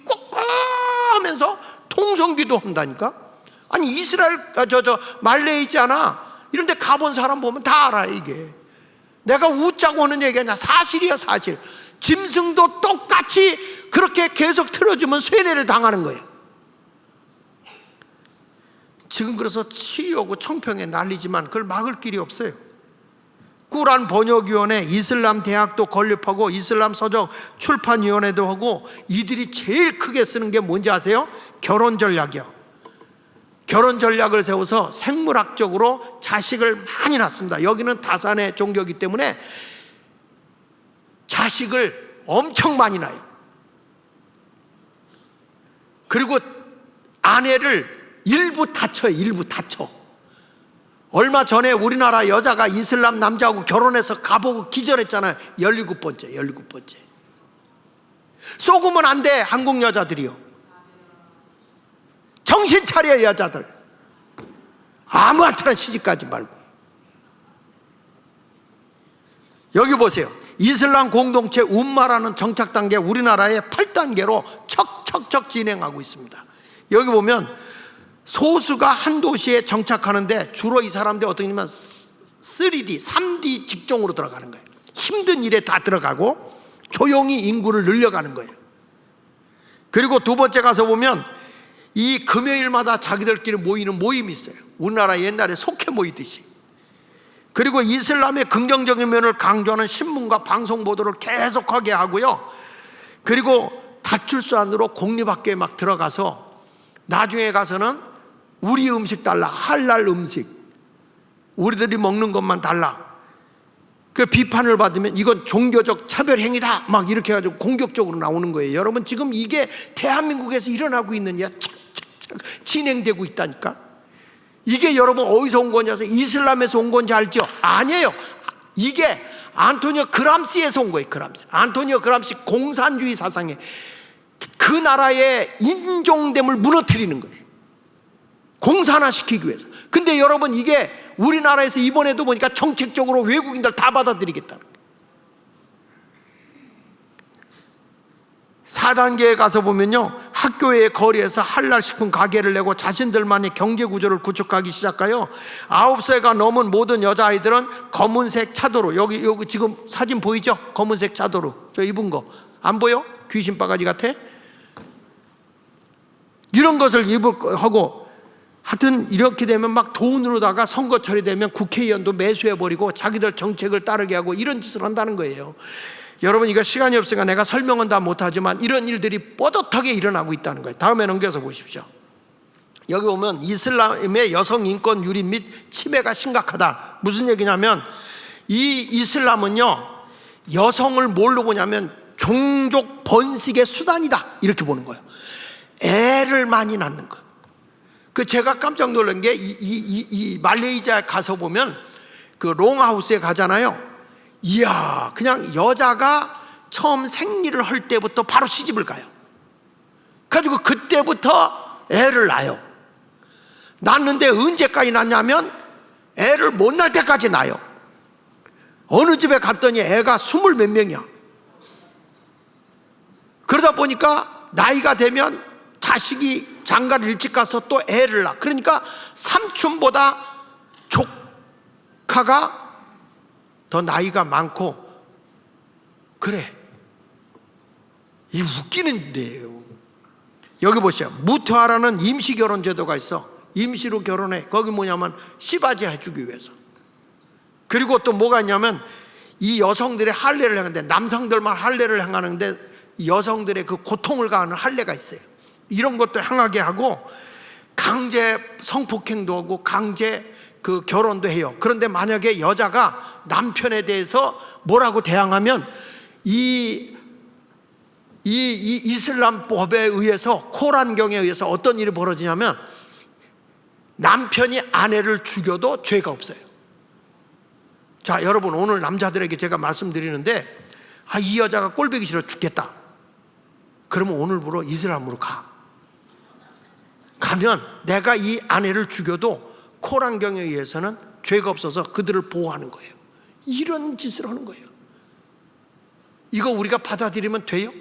꽉꽉 하면서 통성기도 한다니까. 아니, 이스라엘 말레이시아나 이런 데 가본 사람 보면 다 알아요. 이게 내가 웃자고 하는 얘기 아니야. 사실이야, 사실. 짐승도 똑같이 그렇게 계속 틀어주면 쇠뇌를 당하는 거예요. 지금 그래서 치유하고 청평에 난리지만 그걸 막을 길이 없어요. 꾸란 번역위원회, 이슬람 대학도 건립하고 이슬람 서적 출판위원회도 하고, 이들이 제일 크게 쓰는 게 뭔지 아세요? 결혼 전략이요. 결혼 전략을 세워서 생물학적으로 자식을 많이 낳습니다. 여기는 다산의 종교이기 때문에 자식을 엄청 많이 낳아요. 그리고 아내를 일부 다쳐요. 일부 다쳐. 얼마 전에 우리나라 여자가 이슬람 남자하고 결혼해서 가보고 기절했잖아요. 17번째. 쏘으면 안 돼, 한국 여자들이요. 정신 차려, 여자들. 아무한테나 시집가지 말고. 여기 보세요. 이슬람 공동체 움마라는 정착 단계, 우리나라의 8단계로 척척척 진행하고 있습니다. 여기 보면 소수가 한 도시에 정착하는데 주로 이 사람들이 어떻게 하냐면 3D, 3D 직종으로 들어가는 거예요. 힘든 일에 다 들어가고 조용히 인구를 늘려가는 거예요. 그리고 두 번째 가서 보면 이 금요일마다 자기들끼리 모이는 모임이 있어요. 우리나라 옛날에 속회 모이듯이. 그리고 이슬람의 긍정적인 면을 강조하는 신문과 방송 보도를 계속하게 하고요. 그리고 다출수 안으로 공립학교에 막 들어가서 나중에 가서는 우리 음식 달라, 할랄 음식, 우리들이 먹는 것만 달라. 그 비판을 받으면 이건 종교적 차별 행위다, 막 이렇게 해가지고 공격적으로 나오는 거예요. 여러분, 지금 이게 대한민국에서 일어나고 있는 일, 착착착 진행되고 있다니까. 이게 여러분 어디서 온 거냐서 이슬람에서 온 건지 알죠? 아니에요. 이게 안토니오 그람시에서 온 거예요. 안토니오 그람시 공산주의 사상에 그 나라의 인종됨을 무너뜨리는 거예요. 공산화시키기 위해서. 근데 여러분, 이게 우리나라에서 이번에도 보니까 정책적으로 외국인들 다 받아들이겠다는 거예요. 4단계에 가서 보면요, 학교의 거리에서 한랄식품 가게를 내고 자신들만의 경제구조를 구축하기 시작하여 9세가 넘은 모든 여자아이들은 검은색 차도로, 여기 지금 사진 보이죠? 검은색 차도로 저 입은 거 안 보여? 귀신 바가지 같아? 이런 것을 하고, 하여튼 이렇게 되면 막 돈으로다가 선거철이 되면 국회의원도 매수해버리고 자기들 정책을 따르게 하고 이런 짓을 한다는 거예요. 여러분, 이거 시간이 없으니까 내가 설명은 다 못하지만 이런 일들이 뻗어하게 일어나고 있다는 거예요. 다음에 넘겨서 보십시오. 여기 보면 이슬람의 여성 인권 유린 및 침해가 심각하다. 무슨 얘기냐면, 이 이슬람은요, 여성을 뭘로 보냐면 종족 번식의 수단이다, 이렇게 보는 거예요. 애를 많이 낳는 거. 제가 깜짝 놀란 게 이 말레이시아에 가서 보면 그 롱하우스에 가잖아요. 이야, 그냥 여자가 처음 생리를 할 때부터 바로 시집을 가요. 그래가지고 그때부터 애를 낳아요. 낳는데 언제까지 낳냐면 애를 못 낳을 때까지 낳아요. 어느 집에 갔더니 애가 20 몇 명이야. 그러다 보니까 나이가 되면 자식이 장가를 일찍 가서 또 애를 낳아. 그러니까 삼촌보다 조카가 더 나이가 많고, 그래, 이 웃기는 데예요. 여기 보세요. 무투하라는 임시결혼 제도가 있어. 임시로 결혼해. 거기 뭐냐면 씨바지 해주기 위해서. 그리고 또 뭐가 있냐면, 이 여성들의 할례를 행하는데, 남성들만 할례를 행하는데 여성들의 그 고통을 가하는 할례가 있어요. 이런 것도 행하게 하고, 강제 성폭행도 하고 강제 그 결혼도 해요. 그런데 만약에 여자가 남편에 대해서 뭐라고 대항하면 이 이슬람 법에 의해서, 코란경에 의해서 어떤 일이 벌어지냐면, 남편이 아내를 죽여도 죄가 없어요. 자, 여러분, 오늘 남자들에게 제가 말씀드리는데, 이 여자가 꼴보기 싫어 죽겠다, 그러면 오늘부로 이슬람으로 가면 내가 이 아내를 죽여도 코란경에 의해서는 죄가 없어서 그들을 보호하는 거예요. 이런 짓을 하는 거예요. 이거 우리가 받아들이면 돼요?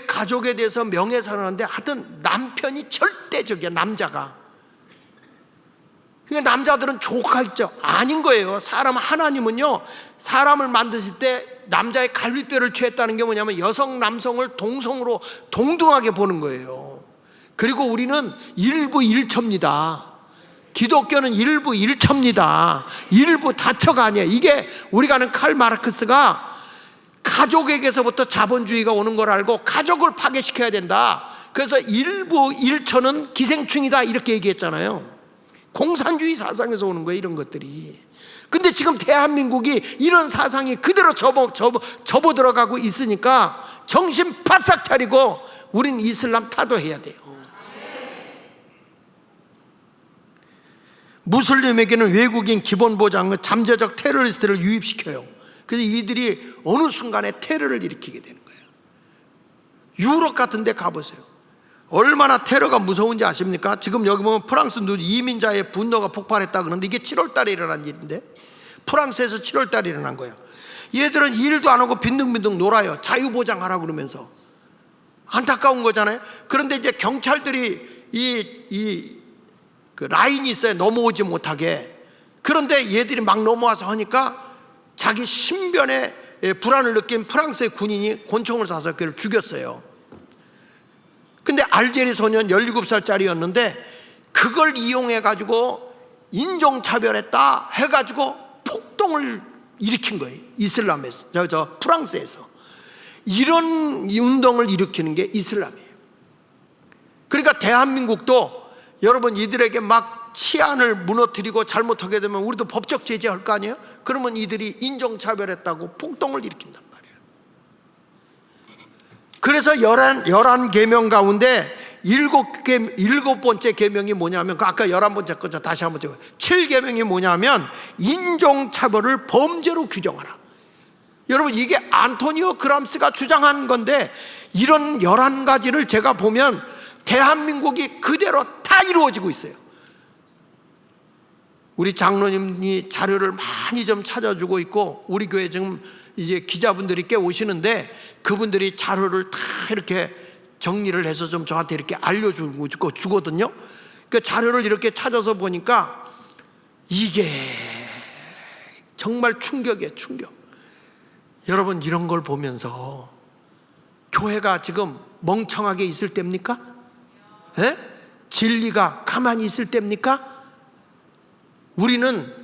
가족에 대해서 명예살을 하는데, 하여튼 남편이 절대적이야, 남자가. 그러니까 남자들은 조카 있죠. 아닌 거예요. 하나님은요, 사람을 만드실 때 남자의 갈비뼈를 취했다는 게 뭐냐면 여성 남성을 동성으로 동등하게 보는 거예요. 그리고 우리는 일부 일처입니다. 기독교는 일부 일처입니다. 일부 다처가 아니에요. 이게 우리가 아는 칼 마르크스가 가족에게서부터 자본주의가 오는 걸 알고 가족을 파괴시켜야 된다, 그래서 일부 일처는 기생충이다, 이렇게 얘기했잖아요. 공산주의 사상에서 오는 거예요, 이런 것들이. 근데 지금 대한민국이 이런 사상이 그대로 접어 들어가고 있으니까 정신 바싹 차리고 우린 이슬람 타도해야 돼요. 무슬림에게는 외국인 기본보장은 잠재적 테러리스트를 유입시켜요. 그래서 이들이 어느 순간에 테러를 일으키게 되는 거예요. 유럽 같은 데 가보세요. 얼마나 테러가 무서운지 아십니까? 지금 여기 보면 프랑스 이민자의 분노가 폭발했다 그러는데, 이게 7월 달에 일어난 일인데, 프랑스에서 7월 달에 일어난 거예요. 얘들은 일도 안 하고 빈둥빈둥 놀아요. 자유보장하라고 그러면서. 안타까운 거잖아요. 그런데 이제 경찰들이 그 라인이 있어요, 넘어오지 못하게. 그런데 얘들이 막 넘어와서 하니까 자기 신변에 불안을 느낀 프랑스의 군인이 권총을 쏴서 그를 죽였어요. 근데 알제리 소년 17살짜리였는데 그걸 이용해가지고 인종차별했다 해가지고 폭동을 일으킨 거예요. 이슬람에서, 프랑스에서. 이런 운동을 일으키는 게 이슬람이에요. 그러니까 대한민국도 여러분, 이들에게 막 치안을 무너뜨리고 잘못하게 되면 우리도 법적 제재할 거 아니에요? 그러면 이들이 인종차별했다고 폭동을 일으킨단 말이에요. 그래서 11계명 가운데 7번째 계명이 뭐냐면, 아까 11번째 거죠. 다시 한번 찍어요. 7계명이 뭐냐면 인종차별을 범죄로 규정하라. 여러분, 이게 안토니오 그람스가 주장한 건데, 이런 11가지를 제가 보면 대한민국이 그대로 다 이루어지고 있어요. 우리 장로님이 자료를 많이 좀 찾아주고 있고, 우리 교회 지금 이제 기자분들이 꽤 오시는데 그분들이 자료를 다 이렇게 정리를 해서 좀 저한테 이렇게 알려주고 주거든요. 그 자료를 이렇게 찾아서 보니까 이게 정말 충격이에요, 충격. 여러분, 이런 걸 보면서 교회가 지금 멍청하게 있을 때입니까? 에? 진리가 가만히 있을 때입니까? 우리는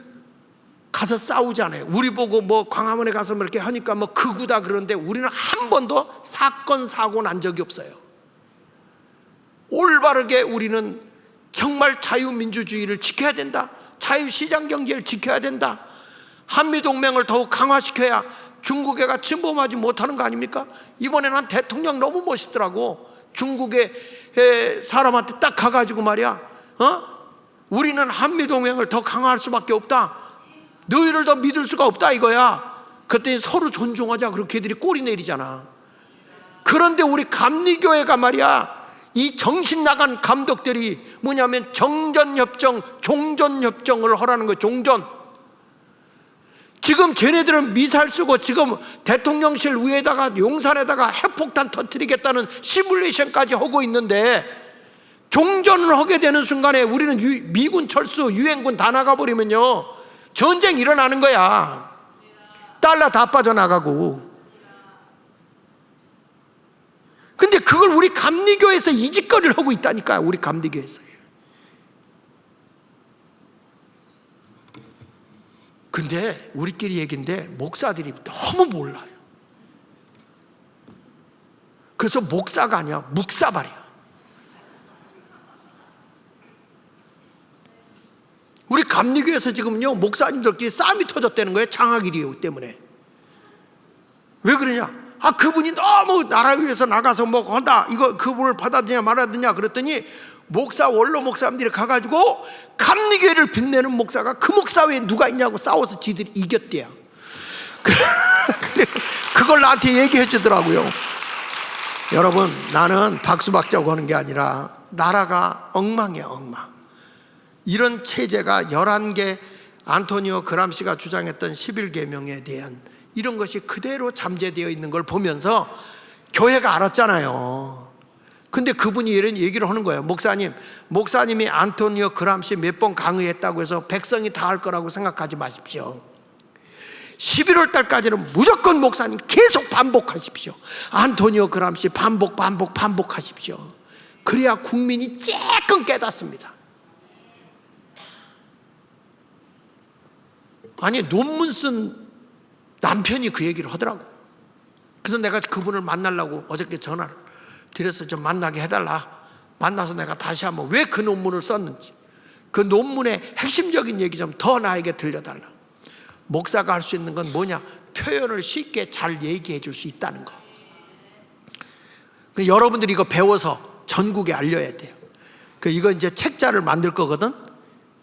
가서 싸우잖아요. 우리 보고 뭐 광화문에 가서 뭐 이렇게 하니까 뭐 극우다 그러는데 우리는 한 번도 사건 사고 난 적이 없어요. 올바르게 우리는 정말 자유민주주의를 지켜야 된다, 자유시장 경제를 지켜야 된다, 한미동맹을 더욱 강화시켜야 중국애가 침범하지 못하는 거 아닙니까? 이번에는 한 대통령 너무 멋있더라고. 중국의 사람한테 딱 가가지고 말이야, 우리는 한미동맹을 더 강화할 수밖에 없다, 너희를 더 믿을 수가 없다 이거야. 그랬더니 서로 존중하자, 그렇게 걔들이 꼬리 내리잖아. 그런데 우리 감리교회가 말이야, 이 정신 나간 감독들이 뭐냐면 정전협정, 종전협정을 하라는 거예요. 종전. 지금 쟤네들은 미사일 쓰고 지금 대통령실 위에다가 용산에다가 핵폭탄 터뜨리겠다는 시뮬레이션까지 하고 있는데, 종전을 하게 되는 순간에 우리는 미군 철수, 유엔군 다 나가버리면요 전쟁 일어나는 거야. 달러 다 빠져나가고. 근데 그걸 우리 감리교에서 이 짓거리를 하고 있다니까요. 우리 감리교에서. 근데 우리끼리 얘기인데 목사들이 너무 몰라요. 그래서 목사가 아니야, 묵사발이야. 우리 감리교에서 지금요 목사님들끼리 싸움이 터졌다는 거예요. 장학일이요 때문에. 왜 그러냐? 그분이 너무 나라 위해서 나가서 뭐 한다, 이거 그분을 받아들이냐 말아야 그랬더니 목사 원로 목사님들이 가가지고 감리교회를 빛내는 목사가 그 목사 외에 누가 있냐고 싸워서 지들이 이겼대요. 그걸 나한테 얘기해 주더라고요. 여러분, 나는 박수 박자고 하는 게 아니라 나라가 엉망이야, 엉망. 이런 체제가 11개 안토니오 그람시가 주장했던 11계명에 대한 이런 것이 그대로 잠재되어 있는 걸 보면서 교회가 알았잖아요. 근데 그분이 이런 얘기를 하는 거예요. 목사님이 안토니오 그람시 몇 번 강의했다고 해서 백성이 다 할 거라고 생각하지 마십시오. 11월 달까지는 무조건 목사님 계속 반복하십시오. 안토니오 그람시 반복하십시오. 그래야 국민이 조금 깨닫습니다. 아니, 논문 쓴 남편이 그 얘기를 하더라고. 그래서 내가 그분을 만나려고 어저께 전화를 드려서 좀 만나게 해달라. 만나서 내가 다시 한번 왜 그 논문을 썼는지, 그 논문의 핵심적인 얘기 좀 더 나에게 들려달라. 목사가 할 수 있는 건 뭐냐? 표현을 쉽게 잘 얘기해 줄 수 있다는 거. 여러분들이 이거 배워서 전국에 알려야 돼요. 이거 이제 책자를 만들 거거든.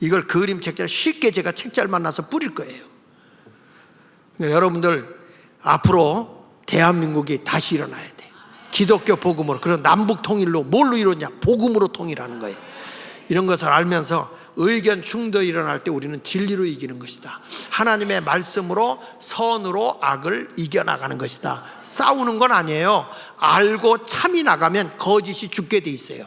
이걸 그림 책자를 쉽게 제가 책자를 만나서 뿌릴 거예요. 여러분들 앞으로 대한민국이 다시 일어나야 돼. 기독교 복음으로. 그래서 남북 통일로 뭘로 이루냐? 복음으로 통일하는 거예요. 이런 것을 알면서 의견 충돌이 일어날 때 우리는 진리로 이기는 것이다. 하나님의 말씀으로, 선으로 악을 이겨나가는 것이다. 싸우는 건 아니에요. 알고 참이 나가면 거짓이 죽게 돼 있어요.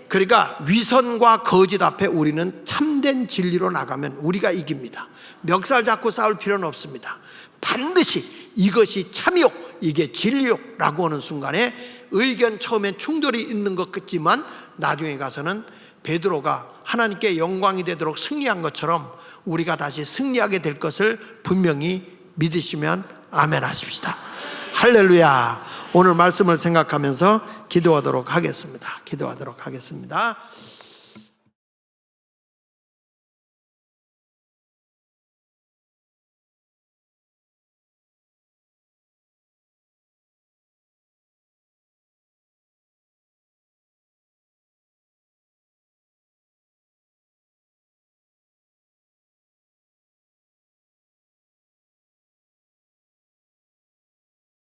그러니까 위선과 거짓 앞에 우리는 참된 진리로 나가면 우리가 이깁니다. 멱살 잡고 싸울 필요는 없습니다. 반드시 이것이 참이요, 이게 진리요 라고 하는 순간에 의견 처음엔 충돌이 있는 것 같지만 나중에 가서는 베드로가 하나님께 영광이 되도록 승리한 것처럼 우리가 다시 승리하게 될 것을 분명히 믿으시면 아멘 하십시다. 할렐루야. 오늘 말씀을 생각하면서 기도하도록 하겠습니다.